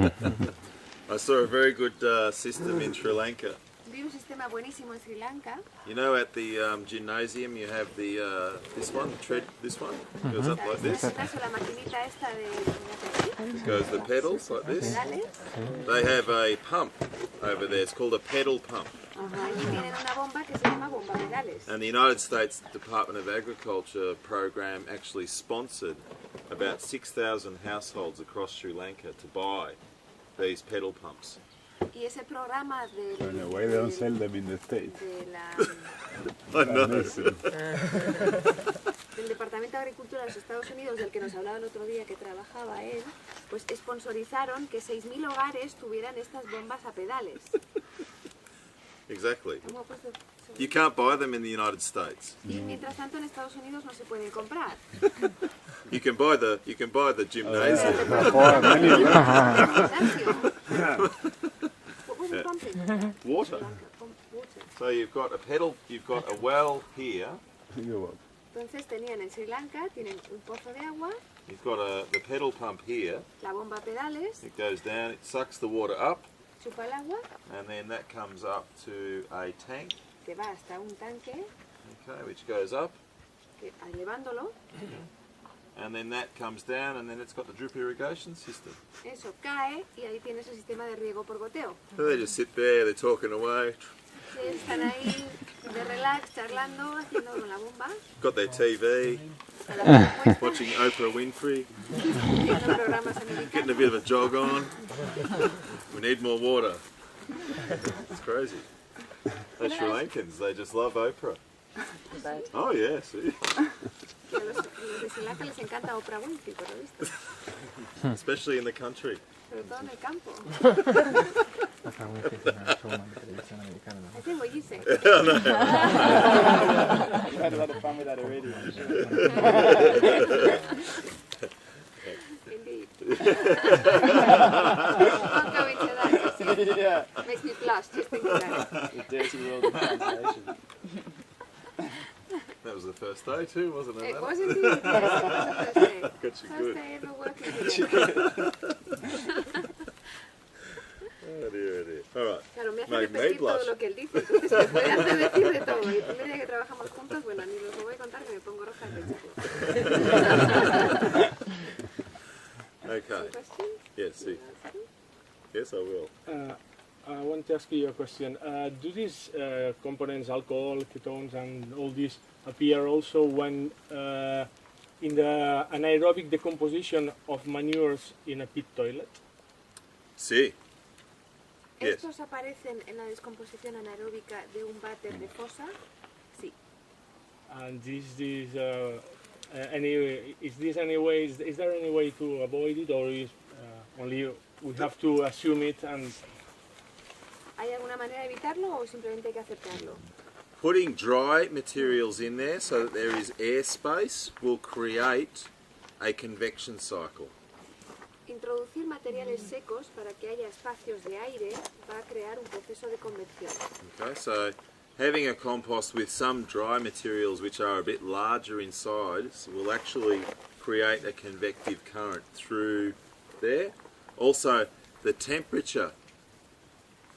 I saw a very good system in Sri Lanka. Vi un sistema buenísimo en Sri Lanka. You know, at the gymnasium you have the this one, this one goes up like En el this. gimnasio la maquinita esta de Goes the pedals like this. pedales. They have a pump over there. It's called a pedal pump. Allí tienen una bomba que se llama bomba pedales. And the United States Department of Agriculture program actually sponsored about 6,000 households across Sri Lanka to buy these pedal pumps. Y ese programa So in a way they don't sell them in the States. de la, I know. del Departamento de Agricultura de los Estados Unidos, del que nos hablaba el otro día que trabajaba él, pues sponsorizaron que 6.000 hogares tuvieran estas bombas a pedales. Exactly. ¿Cómo ha puesto? You can't buy them in the United States. Y mientras tanto en Estados Unidos no se pueden comprar. You can buy the gymnasium. What was it pumping? Water. Water. So you've got a well here. Entonces tenían en Sri Lanka, tienen un pozo de agua, You've got the pedal pump here. la bomba a pedales, It goes down, it sucks the water up, chupa el agua, and then that comes up to a tank, que va hasta un tanque, okay, which goes up, que elevándolo, and then that comes down, and then it's got the drip irrigation system. Eso cae y ahí tienes el sistema de riego por goteo. So they just sit there, they're talking away, Sí, están ahí de relax, charlando, haciendo con la bomba. got their TV, Con la tele puesta, watching Oprah Winfrey, viendo programas getting a americanos. bit of a jog on. We need more water. It's crazy. Those Sri Lankans, they just love Oprah. Oh yeah, see. Y a los de Sri Lanka les encanta Oprah Winfrey, por lo visto. Especially in the country. Sobre todo en el campo. I think what you say. You had a lot of fun with that already, I'm sure. Indeed. Won't go into that, because Yeah. it makes me blush just thinking about it. The dirty world of translation. That was the first day too, wasn't it? It was indeed, yes, it was the first day. Got you First good. day ever working together. Oh dear, oh dear. All right. Claro, me hace Made me repetir blush. todo lo que él dice, entonces me puede hacer decir de todo. Y el primer día que trabajamos juntos, bueno, ni os lo voy a contar que me pongo roja de pensarlo. Okay. Question? Yes, see. Yes, I will. I want to ask you a question. Do these components, alcohol, ketones, and all these appear also when in the anaerobic decomposition of manures in a pit toilet? See. Yes. ¿Estos aparecen en la descomposición anaeróbica de un váter de fosa? Sí. And is there any way to avoid it, or is only we have to assume it and? ¿Hay alguna manera de evitarlo o simplemente hay que aceptarlo? Putting dry materials in there so that there is airspace will create a convection cycle. Introducir materiales secos para que haya espacios de aire va a crear un proceso de convección. Okay, so having a compost with some dry materials which are a bit larger inside will actually create a convective current through there. Also, the temperature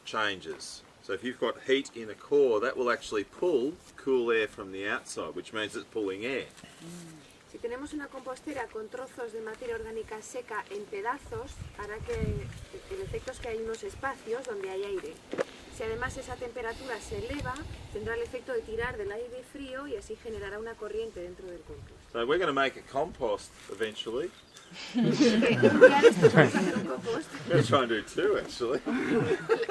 changes. So if you've got heat in a core, that will actually pull cool air from the outside, which means it's pulling air. Si tenemos una compostera con trozos de materia orgánica seca en pedazos, hará que el efecto es que hay unos espacios donde hay aire. Si además esa temperatura se eleva, tendrá el efecto de tirar del aire frío y así generará una corriente dentro del compost. So we're going to make a compost eventually. Un día de estos vamos a hacer un compost. We're going to try and do two actually.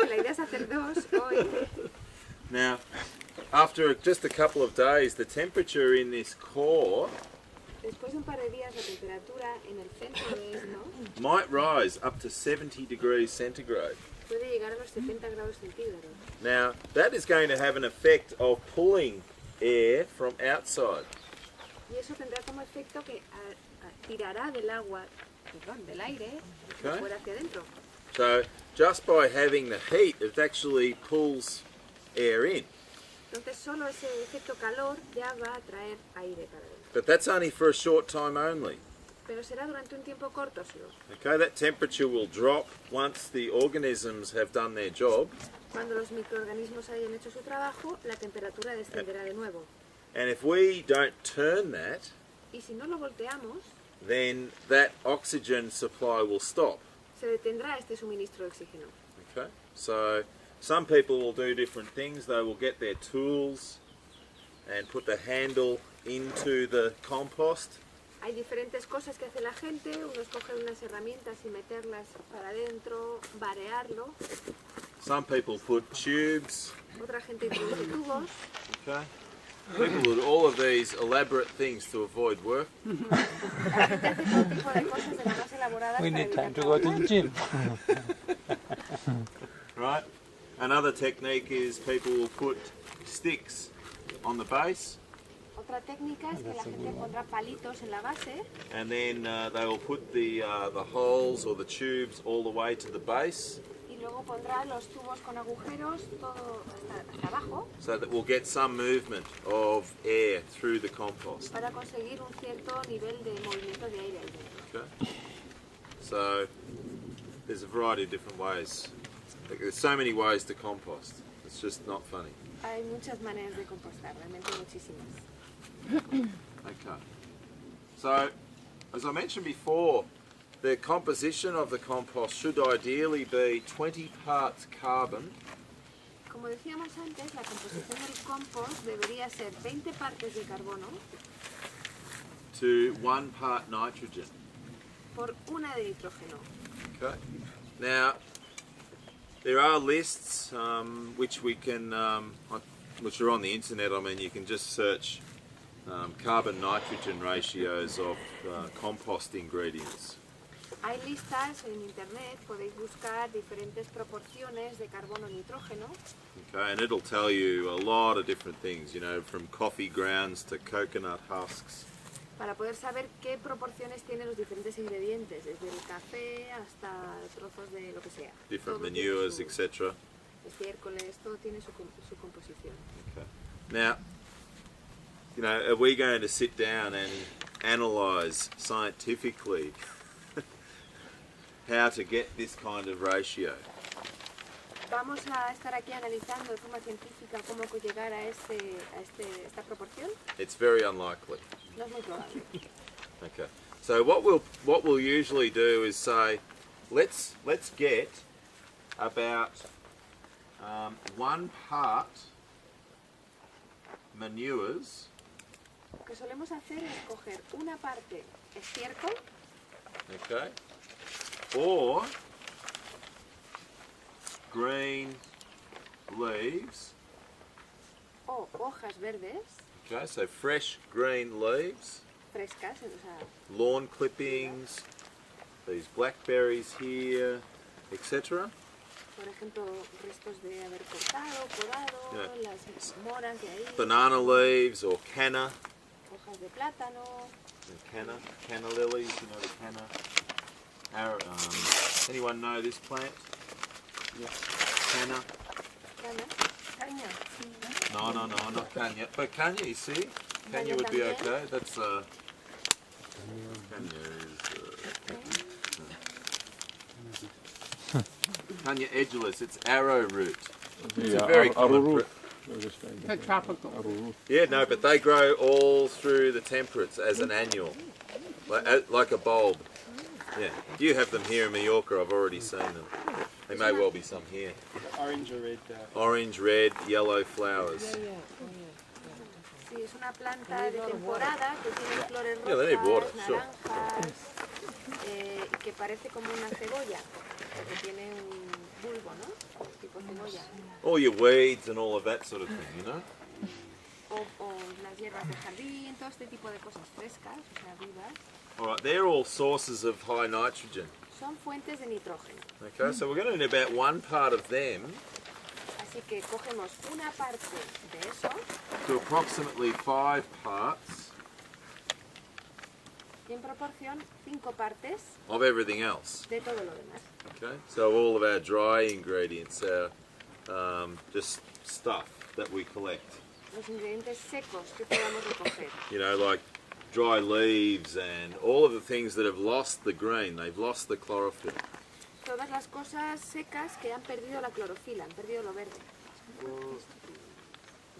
La idea es hacer dos hoy. Now, after just a couple of days, the temperature in this core Después de un par de días, la temperatura en el centro de esto might rise up to 70 degrees centigrade. puede llegar a los 70 grados centígrados. Now, that is going to have an effect of pulling air from outside. Y eso tendrá como efecto que tirará del aire, de Okay. fuera hacia adentro. So, just by having the heat, it actually pulls air in. Entonces solo ese efecto calor ya va a traer aire para adentro. But that's only for a short time only. Pero será durante un tiempo corto solo. Okay, that temperature will drop once the organisms have done their job. Cuando los microorganismos hayan hecho su trabajo, la temperatura descenderá de nuevo. And if we don't turn that, Y si no lo volteamos, then that oxygen supply will stop. se detendrá este suministro de oxígeno. Okay, so some people will do different things. They will get their tools and put the handle into the compost. Hay diferentes cosas que hace la gente, unos cogen unas herramientas y meterlas para adentro, varearlo, Some people put tubes. otra gente introduce tubos. Okay, people do all of these elaborate things to avoid work. La gente hace todo tipo de cosas de las más elaboradas We para need evitar time to go to the gym. Right. Another technique is people will put sticks on the base, Otra técnica es que la gente pondrá palitos en la base and then they will put the holes or the tubes all the way to the base, y luego pondrá los tubos con agujeros todo hasta abajo so that we'll get some movement of air through the compost. para conseguir un cierto nivel de movimiento de aire ahí dentro. Okay. So there's a variety of different ways. There's so many ways to compost. It's just not funny. Hay muchas maneras de compostar, realmente muchísimas. Okay. So as I mentioned before, the composition of the compost should ideally be 20 parts carbon. Como decíamos antes, la composición del compost debería ser 20 partes de carbono to 1 part nitrogen. por una de nitrógeno. Okay. Now, there are lists which we can, which are on the internet. I mean, you can just search carbon-nitrogen ratios of compost ingredients. Hay listas en internet, podéis buscar diferentes proporciones de carbono-nitrógeno. Okay, and it'll tell you a lot of different things, you know, from coffee grounds to coconut husks. Para poder saber qué proporciones tienen los diferentes ingredientes, desde el café hasta trozos de lo que sea. Different Todo manures, tiene su- etc. estiércoles, todo tiene su composición. Okay. Now, you know, are we going to sit down and analyse scientifically how to get this kind of ratio? Vamos a estar aquí analizando de forma científica cómo llegar a esta proporción. It's very unlikely. No es muy probable. Okay. So what we'll usually do is say, let's get about 1 part manures. Lo que solemos hacer es coger una parte estiércol Okay. Or green leaves. o hojas verdes Okay, so fresh green leaves, frescas, o sea, lawn clippings, these blackberries here, etc. por ejemplo, restos de haber cortado, podado, Yeah. las moras de ahí, Banana leaves or canna. hojas de plátano. Canna lilies, you know the canna. Anyone know this plant? Yeah. Canna. Caña. No, not Kenya. But Kenya, you see? Kenya would be okay. That's Kenya is Kenya edulis. It's arrowroot. It's a very common. The tropical. Yeah, no, but they grow all through the temperates as an annual, like a bulb. Yeah, you have them here in Mallorca. I've already seen them. There may well be some here. Orange or red. Orange, red, yellow flowers. Sí, es una planta de temporada que tiene flores Yeah, they need water, rojas, sure. naranjas, y que parece como una cebolla, porque tiene un bulbo, ¿no? Tipo cebolla. All your weeds and all of that sort of thing, you know? O las hierbas de jardín, todo este tipo de cosas frescas, o sea, vivas, All right, they're all sources of high nitrogen. son fuentes de nitrógeno. Okay, so we're going to need about 1 part of them Así que cogemos una parte de eso to approximately 5 parts y en proporción 5 partes of everything else. de todo lo demás. Okay, so all of our dry ingredients, our just stuff that we collect. Los ingredientes secos que podamos recoger. You know, like dry leaves and all of the things that have lost the green, they've lost the chlorophyll. Todas las cosas secas que han perdido la clorofila, han perdido lo verde.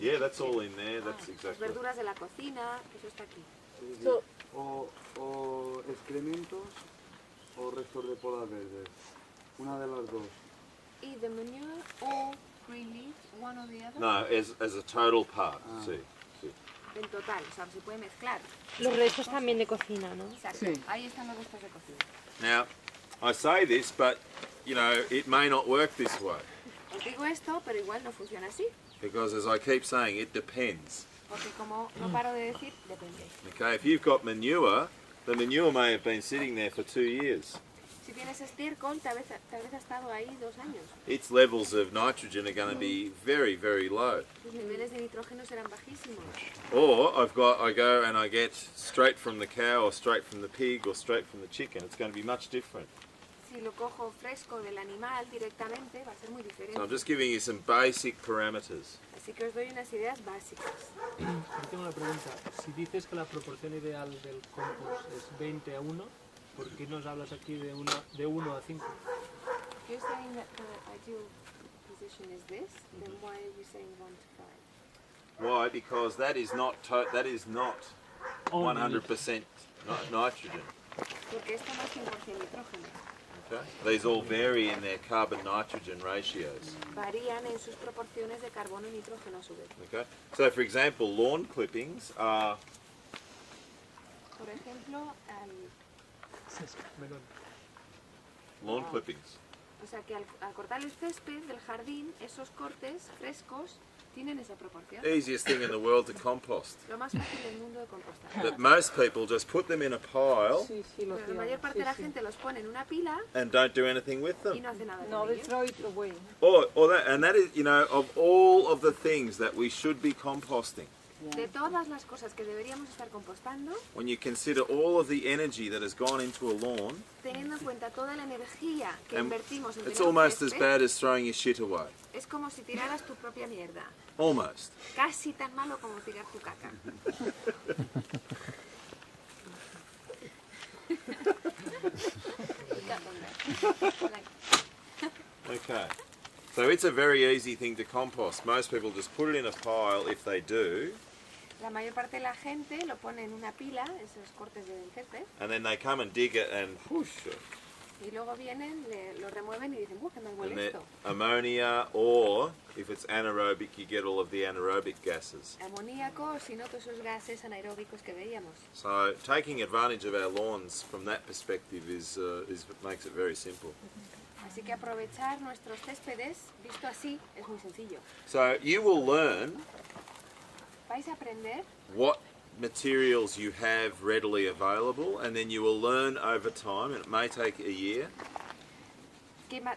Yeah, that's all in there, that's Las exactly. verduras de la cocina, eso está aquí. O excrementos o restos de podas verdes. Una de las dos. Either manure or green leaves, one or the other. No, as a total part, see. En total, o sea, se puede mezclar. Los restos también de cocina, ¿no? Exacto, ahí están los restos de cocina. Now, I say this, but, you know, it may not work this way. Os digo esto, pero igual no funciona así. Because as I keep saying, it depends. Porque como no paro de decir, depende. Okay, if you've got manure, the manure may have been sitting there for 2 years. Si tienes estiércol, tal vez ha estado ahí 2 años. Its levels of nitrogen are going to be very, very low. Sus niveles de nitrógeno serán bajísimos. Or I go and I get straight from the cow or straight from the pig or straight from the chicken. It's going to be much different. Si lo cojo fresco del animal directamente, va a ser muy diferente. So I'm just giving you some basic parameters. Así que os doy unas ideas básicas. Yo tengo una pregunta. Si dices que la proporción ideal del compost es 20 a 1, ¿por qué nos hablas aquí de 1 a 5? You're saying that the ideal position is this, then why are you saying 1 to 5? Why? Because that is not 100% nitrogen. porque es toma 100% nitrógeno. Okay. These all vary in their carbon-nitrogen ratios. Varían en sus proporciones de carbono y nitrógeno a su vez. Okay. So, for example, lawn clippings are Por ejemplo, lawn clippings. o sea que al cortar el césped del jardín, esos cortes frescos tienen esa proporción. Easiest thing in the world to compost. Lo más fácil del mundo de compostar. But most people just put them in a pile Pero la mayor parte de la gente los pone en una pila and don't do anything with y them. no hace nada No, con they ellos. throw it away. And that is, you know, of all of the things that we should be composting, De todas las cosas que deberíamos estar compostando, when you consider all of the energy that has gone into a lawn, teniendo en cuenta toda la energía que and invertimos en it's tener un almost as césped, bad as throwing your shit away. es como si tiraras tu propia mierda. Almost. Casi tan malo como tirar tu caca. Okay. So it's a very easy thing to compost. Most people just put it in a pile if they do, La mayor parte de la gente lo pone en una pila, esos cortes del césped, and then they come and dig it and push it. y luego vienen, lo remueven y dicen, ¡qué mal And huele then esto! ammonia, or if it's anaerobic, you get all of the anaerobic gases. Amoníaco, o si no, todos esos gases anaeróbicos que veíamos. So taking advantage of our lawns from that perspective is makes it very simple. Así que aprovechar nuestros céspedes, visto así, es muy sencillo. So you will learn Vais a aprender what materials you have readily available, and then you will learn over time, and it may take a year,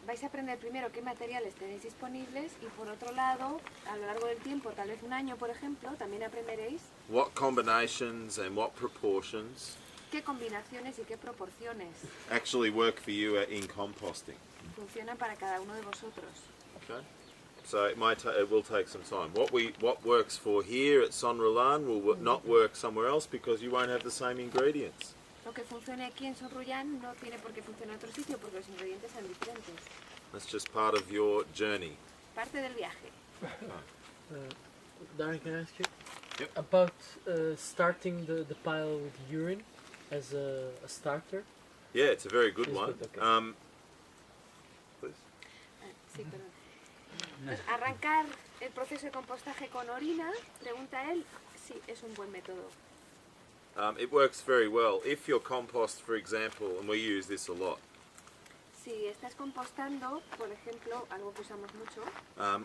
vais a aprender primero qué materiales tenéis disponibles y por otro lado, a lo largo del tiempo, tal vez un año por ejemplo, también aprenderéis what combinations and what proportions qué combinaciones y qué proporciones actually work for you in composting. funcionan para cada uno de vosotros. Okay? So it will take some time. What works for here at Son Roland will not work somewhere else because you won't have the same ingredients. Lo que funcione aquí en Son Roland no tiene por qué funcionar en otro sitio porque los ingredientes son diferentes. That's just part of your journey. Parte del viaje. Darren, can I ask you? Yep. About starting the pile with urine as a starter? Yeah, it's a very good It's one. good, okay. Please. Sí, perdón. Entonces, arrancar el proceso de compostaje con orina, pregunta él, sí, es un buen método. It works very well. If your compost, for example, and we use this a lot, Si estás compostando, por ejemplo, algo que usamos mucho,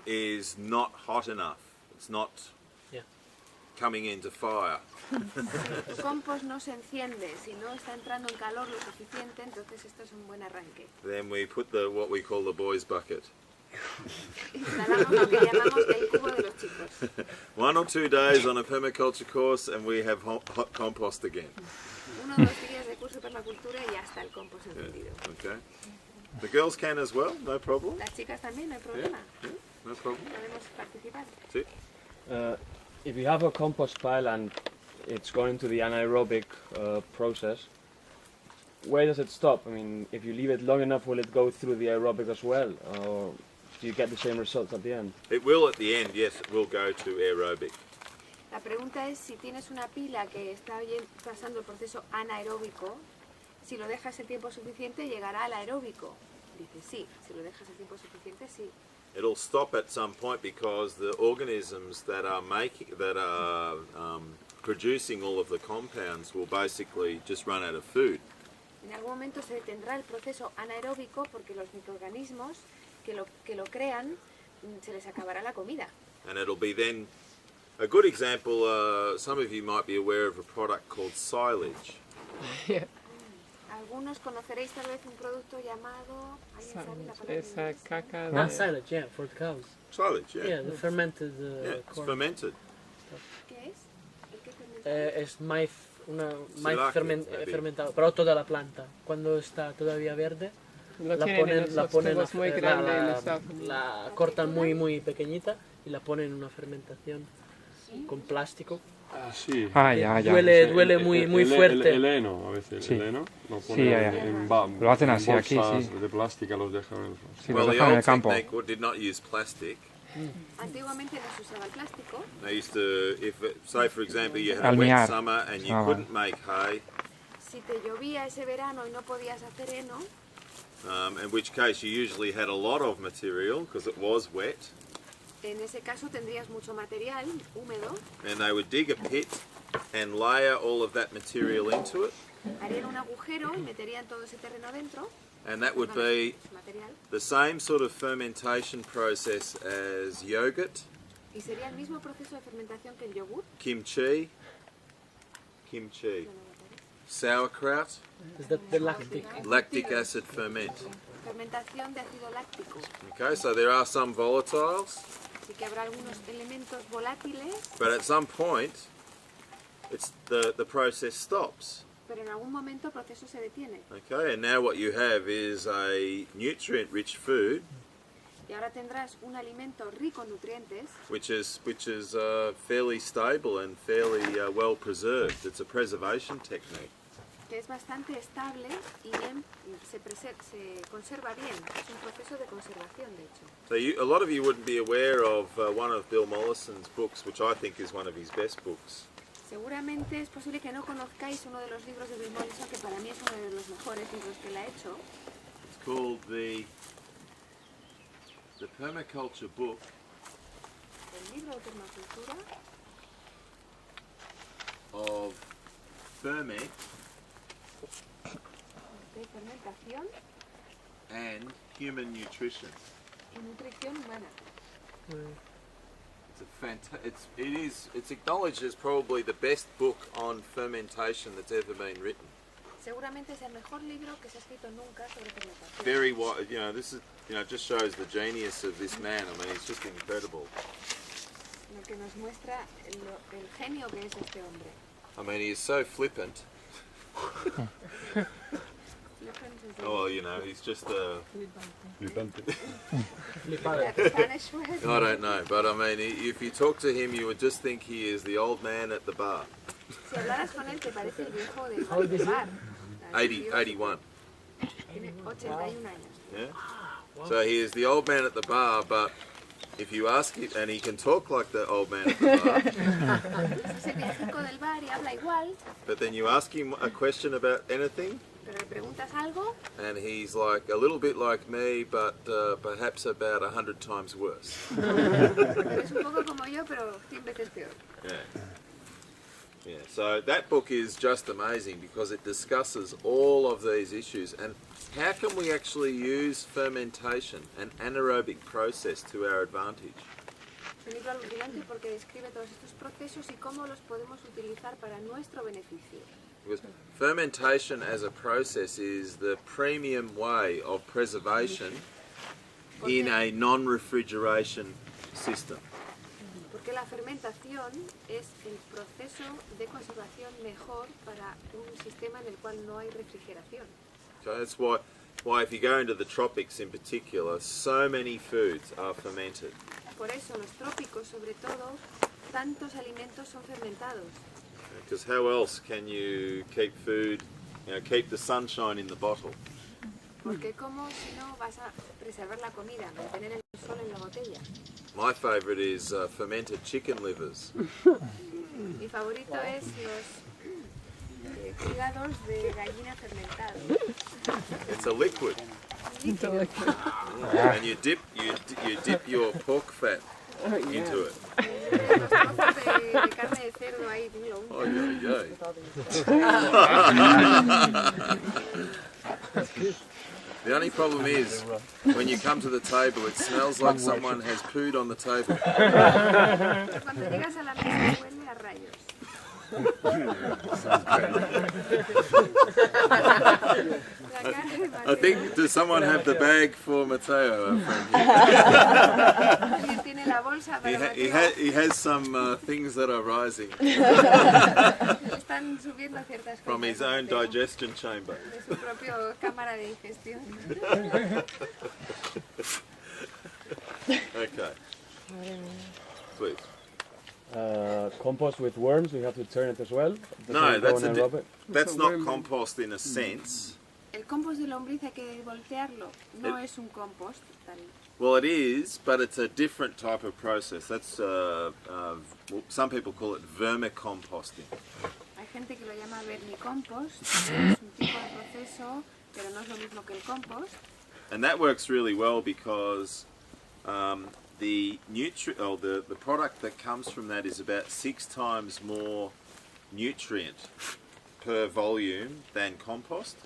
is not hot enough. It's not coming into fire. si tu compost no se enciende, si no está entrando en calor lo suficiente, entonces esto es un buen arranque. Then we put what we call the boys' bucket. Instalamos lo que llamamos el cubo de los chicos. 1 or 2 days on a permaculture course and we have hot compost again. 1 o 2 días de curso de permacultura y ya está el compost encendido. Okay. The girls can as well, no problem. Las chicas también, no hay problema. No problem. Podemos participar. Sí. If you have a compost pile and it's going to the anaerobic process, where does it stop? I mean, if you leave it long enough, will it go through the aerobic as well? Or do you get the same results at the end? It will at the end, yes, it will go to aerobic. La pregunta es si tienes una pila que está pasando el proceso anaeróbico, si lo dejas el tiempo suficiente llegará al aeróbico. Dice sí, si lo dejas el tiempo suficiente, sí. It'll stop at some point because the organisms that are producing all of the compounds will basically just run out of food. En algún momento se detendrá el proceso anaeróbico porque los microorganismos que lo crean se les acabará la comida. And it'll be then a good example. Some of you might be aware of a product called silage. Algunos conoceréis tal vez un producto llamado... ¿Alguien sabe la palabra en Esa inglés? caca Ah, silage, yeah, for the cows. Silage, yeah. Yeah, the fermented Yeah, it's corn. fermented. ¿Qué es? ¿El qué fermenta? Es maíz, maíz Silage, maybe. fermentado, pero toda la planta. Cuando está todavía verde, Lo la tienen en ponen, los tubos muy grandes y los la cortan muy pequeñita y la ponen en una fermentación con plástico. Sí. Duele muy fuerte. El heno, a veces Sí. el heno lo Sí, ponen ya. Lo hacen así en aquí, bolsas sí. de plástica, los dejan en el... Sí, Well, lo the dejan en old el campo. technique did not use plastic. Antiguamente no se usaba el plástico. They used to, say for example, you had a Almiar. wet summer and you Ah, couldn't make hay, Si te llovía ese verano y no podías hacer heno, in which case you usually had a lot of material because it was wet, en ese caso tendrías mucho material húmedo, and they would dig a pit and layer all of that material into it, harían un agujero y meterían todo ese terreno dentro, and that would be ese material, the same sort of fermentation process as yogurt, y sería el mismo proceso de fermentación que el yogur, kimchi, sauerkraut, Es de lactic. lactic acid ferment. fermentación de ácido láctico. Okay, so there are some volatiles, Así que habrá algunos elementos volátiles, but at some point the process stops. pero en algún momento el proceso se detiene. Okay, and now what you have is a nutrient-rich food, Y ahora tendrás un alimento rico en nutrientes, which is fairly stable and fairly well preserved. It's a preservation technique. que es bastante estable y bien, se conserva bien. Es un proceso de conservación, de hecho. So a lot of you wouldn't be aware of one of Bill Mollison's books, which I think is one of his best books. Seguramente es posible que no conozcáis uno de los libros de Bill Mollison, que para mí es uno de los mejores libros que él ha hecho. It's called the Permaculture Book El libro de permacultura of Ferment de fermentación and Human Nutrition. y nutrición humana. It's acknowledged as probably the best book on fermentation that's ever been written. Seguramente es el mejor libro que se ha escrito nunca sobre fermentación. Very wide, this is, just shows the genius of this man. I mean, he's just incredible. Lo que nos muestra el genio que es este hombre. I mean, he is so flippant. Oh, well, he's just a... Spanish word? I don't know, but I mean, if you talk to him, you would just think he is the old man at the bar. Si hablaras con él, te parece el viejo del bar. 81. Tiene 81 años. Yeah? So he is the old man at the bar, but if you ask him, and he can talk like the old man at the bar, Es el viejico del bar y habla igual, but then you ask him a question about anything, pero le preguntas algo and he's like a little bit like me, but perhaps about 100 times worse. pero es un poco como yo, pero 100 veces peor. Yeah, so that book is just amazing because it discusses all of these issues and how can we actually use fermentation, an anaerobic process, to our advantage. Es un libro alucinante porque describe todos estos procesos y cómo los podemos utilizar para nuestro beneficio. Because fermentation as a process is the premium way of preservation in a non-refrigeration system. Porque la fermentación es el proceso de conservación mejor para un sistema en el cual no hay refrigeración. So that's why if you go into the tropics in particular, so many foods are fermented. Por eso los trópicos, sobre todo, tantos alimentos son fermentados. Because how else can you keep food, keep the sunshine in the bottle? Porque como si no vas a preservar la comida, mantener el sol en la botella. My favourite is fermented chicken livers. Mi favorito es los hígados de gallina fermentados. It's a liquid. Líquido. And you dip your pork fat into it. Los trozos de carne de cerdo ahí, lo The only problem is, when you come to the table, it smells like someone has pooed on the table. Cuando llegas a la mesa huele a rayos. I think, does someone have the bag for Mateo, our friend here? Alguien tiene la bolsa para He has some things that are rising Están subiendo ciertas from his own digestion chamber. de su propia cámara de digestión. Okay. Please. Compost with worms, we have to turn it as well. No, that's not compost in a sense. El compost de lombriz hay que voltearlo. No es un compost tal. Well, it is, but it's a different type of process. That's some people call it vermicomposting. Hay gente que lo llama vermicompost, es un tipo de proceso, pero no es lo mismo que el compost. And that works really well because the product that comes from that is about 6 times more nutrient per volume than compost.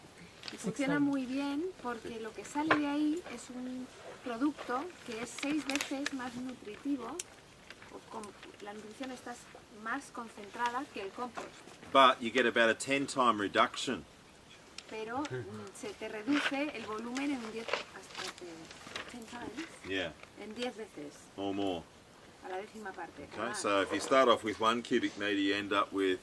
Y funciona muy bien porque lo que sale de ahí es un producto que es 6 veces más nutritivo, la nutrición está más concentrada que el compost. But you get about a 10-time reduction. Pero se te reduce el volumen en 10 times. Yeah. En 10 veces. Or more. A la décima parte. Okay, so if you start off with 1 cubic metre, you end up with,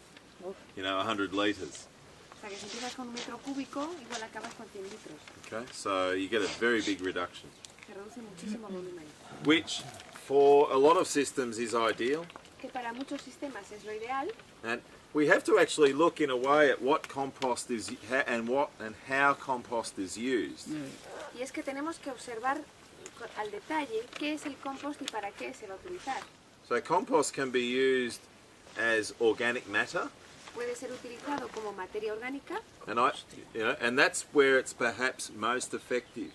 100 litres. O sea que si empiezas con 1 metro cúbico, igual acabas con 100 litros. Okay, so you get a very big reduction. Se reduce muchísimo volumen. Which, for a lot of systems, is ideal. Que para muchos sistemas es lo ideal. And we have to actually look in a way at what compost is and how compost is used. Y es que tenemos que observar al detalle qué es el compost y para qué se va a utilizar. So compost can be used as organic matter. Puede ser utilizado como materia orgánica. And that's where it's perhaps most effective.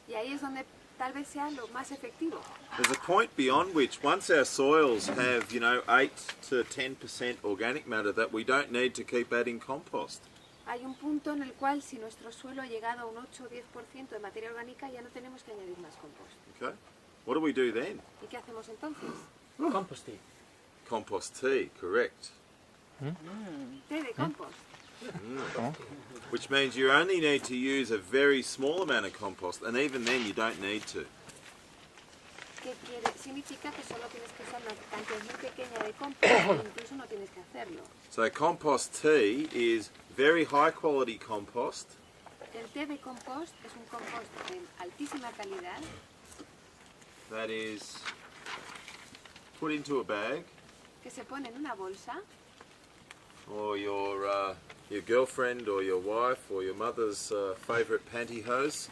Y ahí es donde tal vez sea lo más efectivo. There's a point beyond which, once our soils have, 8 to 10% organic matter, that we don't need to keep adding compost. Hay un punto en el cual si nuestro suelo ha llegado a un 8 o 10% de materia orgánica ya no tenemos que añadir más compost. Okay. What do we do then? ¿Y qué hacemos entonces? Compost tea. Compost tea, correct. Té de compost. Which means you only need to use a very small amount of compost, and even then you don't need to. ¿Qué significa? Que solo tienes que usar una cantidad muy pequeña de compost e incluso no tienes que hacerlo. So compost tea is very high quality compost. El té de compost es un compost de altísima calidad. That is put into a bag. Que se pone en una bolsa. Or your girlfriend or your wife or your mother's favourite pantyhose.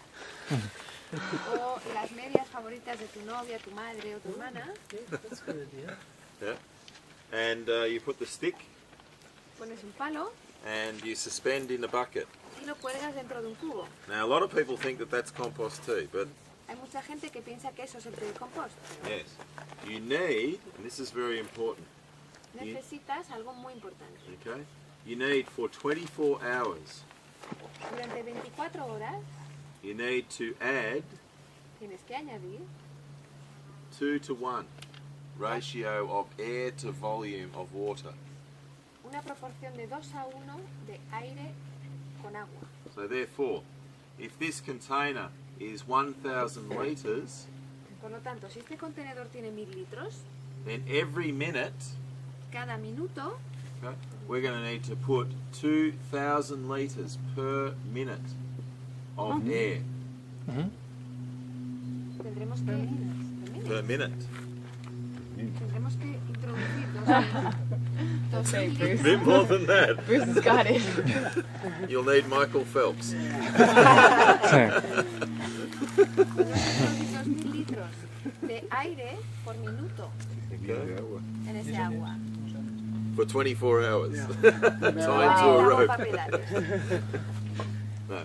O las medias favoritas de tu novia, tu madre o tu hermana. That's a good idea. Yeah. And you put the stick. Pones un palo. And you suspend in a bucket. Y lo cuelgas dentro de un cubo. Now a lot of people think that that's compost tea, but hay mucha gente que piensa que eso es el té de compost. Yes. You need, and this is very important. Necesitas algo muy importante. Okay. You need for 24 hours. Durante 24 horas. You need to add. Tienes que añadir. 2 to 1 ratio of air to volume of water. Una proporción de 2 a 1 de aire con agua. So therefore, if this container is 1,000 litres. Por lo tanto, si este contenedor tiene 1000 litros. Then every minute. Cada minuto. Okay, we're going to need to put 2,000 litres per minute of air. Tendremos que per minute. Tendremos que introducir dos A bit more than that. Bruce has got it. You'll need Michael Phelps. 2.000 litros de aire por minuto en ese agua. For 24 hours. Tied to a rope. No.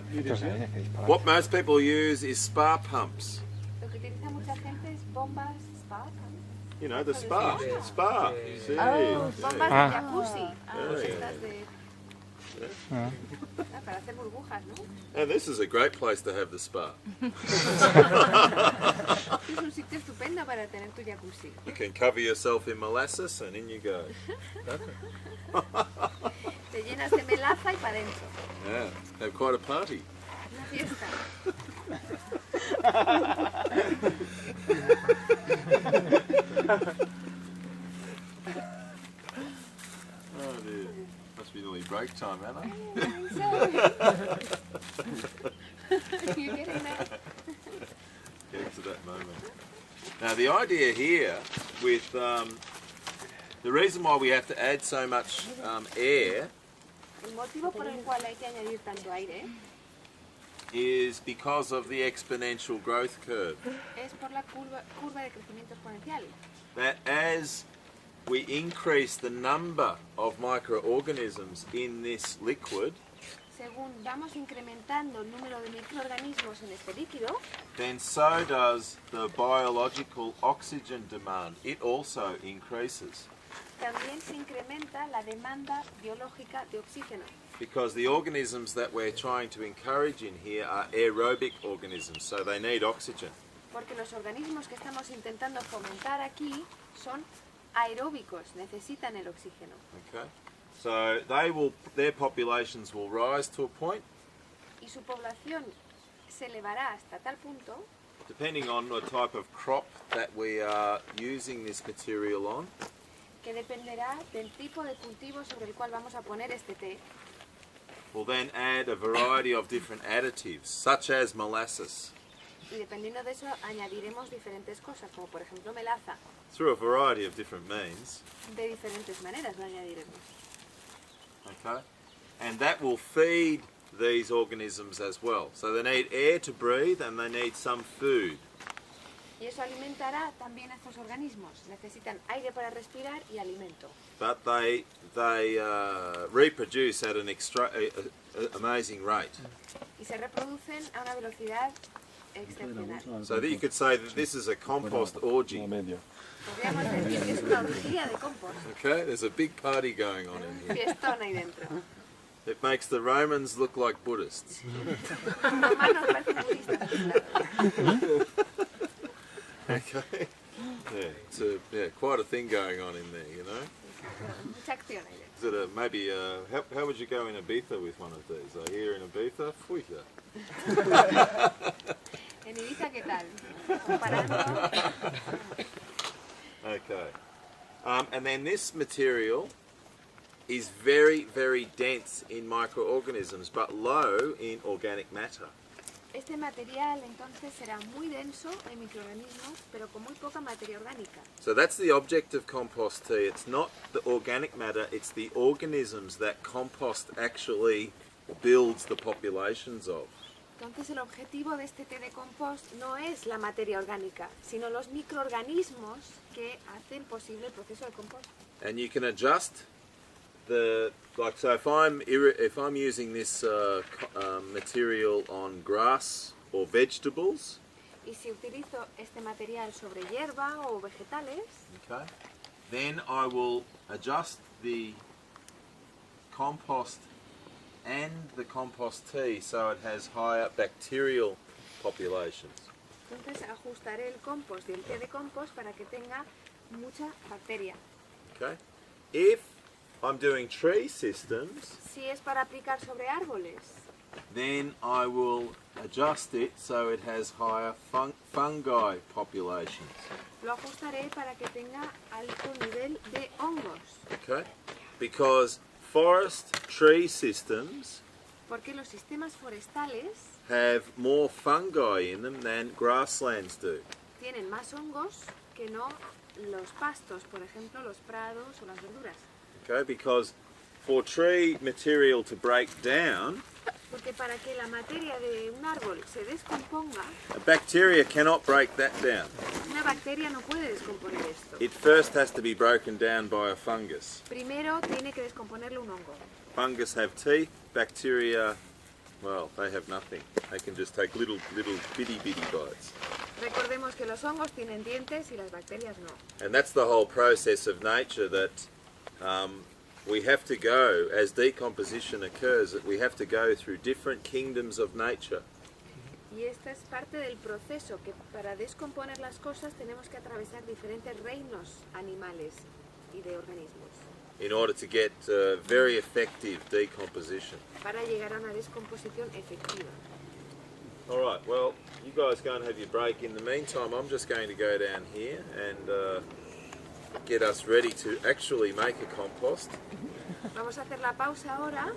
What most people use is spa pumps. Lo que utiliza mucha gente es bombas spa pumps. You know, the spa. Spa. Sí. Oh, bombas de jacuzzi. Yeah. Estas de... para hacer burbujas, ¿no? And this is a great place to have the spa. Es un sitio estupendo para tener tu jacuzzi. You can cover yourself in molasses and in you go. Te llenas de melaza y para adentro. Yeah, have quite a party. Una fiesta. Oh dear. Must be nearly break time, Anna. You're getting there. Getting to that moment. Now the idea here with the reason why we have to add so much air El motivo por el cual hay que añadir tanto aire is because of the exponential growth curve. es por la curva de crecimiento exponencial. That as we increase the number of microorganisms in this liquid, según vamos incrementando el número de microorganismos en este líquido, then so does the biological oxygen demand. It also increases. también se incrementa la demanda biológica de oxígeno. Because the organisms that we're trying to encourage in here are aerobic organisms, so they need oxygen. Porque los organismos que estamos intentando fomentar aquí son aeróbicos, necesitan el oxígeno. Okay, so their populations will rise to a point, Y su población se elevará hasta tal punto, depending on the type of crop that we are using this material on, que dependerá del tipo de cultivo sobre el cual vamos a poner este té. we'll then add a variety of different additives, such as molasses, Y dependiendo de eso añadiremos diferentes cosas, como por ejemplo melaza. through a variety of different means. De diferentes maneras lo añadiremos. Okay, and that will feed these organisms as well. So they need air to breathe and they need some food. Y eso alimentará también a estos organismos. Necesitan aire para respirar y alimento. But they reproduce at an amazing rate. Y se reproducen a una velocidad excepcional. So that you could say that this is a compost orgy. Podríamos decir que es una orgía de compost. Okay, there's a big party going on in here. Fiestón ahí dentro. It makes the Romans look like Buddhists. Romanos parecen budistas. Okay, yeah, quite a thing going on in there, you know. Mucha acción ahí dentro. Is it maybe how would you go in Ibiza with one of these? I hear in Ibiza, fuita. En Ibiza, ¿qué tal? Comparando. Okay, and then this material is very, very dense in microorganisms, but low in organic matter. Este material entonces será muy denso en microorganismos, pero con muy poca materia orgánica. So that's the object of compost tea. It's not the organic matter, it's the organisms that compost actually builds the populations of. Entonces el objetivo de este té de compost no es la materia orgánica, sino los microorganismos que hacen posible el proceso de compost. And you can adjust so if I'm using this material on grass or vegetables, Y si utilizo este material sobre hierba o vegetales, okay, then I will adjust the compost and the compost tea so it has higher bacterial populations. entonces ajustaré el compost y el té de compost para que tenga mucha bacteria. Okay, if I'm doing tree systems, Si es para aplicar sobre árboles, then I will adjust it so it has higher fungi populations. lo ajustaré para que tenga alto nivel de hongos, Okay, because forest tree systems porque los sistemas forestales have more fungi in them than grasslands do. tienen más hongos que no los pastos, por ejemplo los prados o las verduras. Okay, because for tree material to break down, Porque para que la materia de un árbol se descomponga, a bacteria cannot break that down. una bacteria no puede descomponer esto. It first has to be broken down by a fungus. Primero tiene que descomponerlo un hongo. Fungus have teeth, bacteria, well, they have nothing. They can just take little bitty bites. Recordemos que los hongos tienen dientes y las bacterias no. And that's the whole process of nature that we have to go, as decomposition occurs, that we have to go through different kingdoms of nature. Y esta es parte del proceso, que para descomponer las cosas tenemos que atravesar diferentes reinos animales y de organismos in order to get very effective decomposition. para llegar a una descomposición efectiva. All right, well, you guys go and have your break. In the meantime, I'm just going to go down here and get us ready to actually make a compost. Vamos a hacer la pausa ahora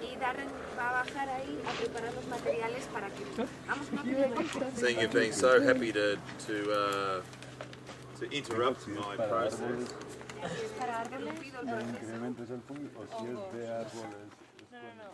y Darren va a bajar ahí a preparar los materiales para que hagamos una pila de compost. Seeing you've been so happy to interrupt my process. Para darle pido el proceso. Incrementes el fungo o si es de árboles. No.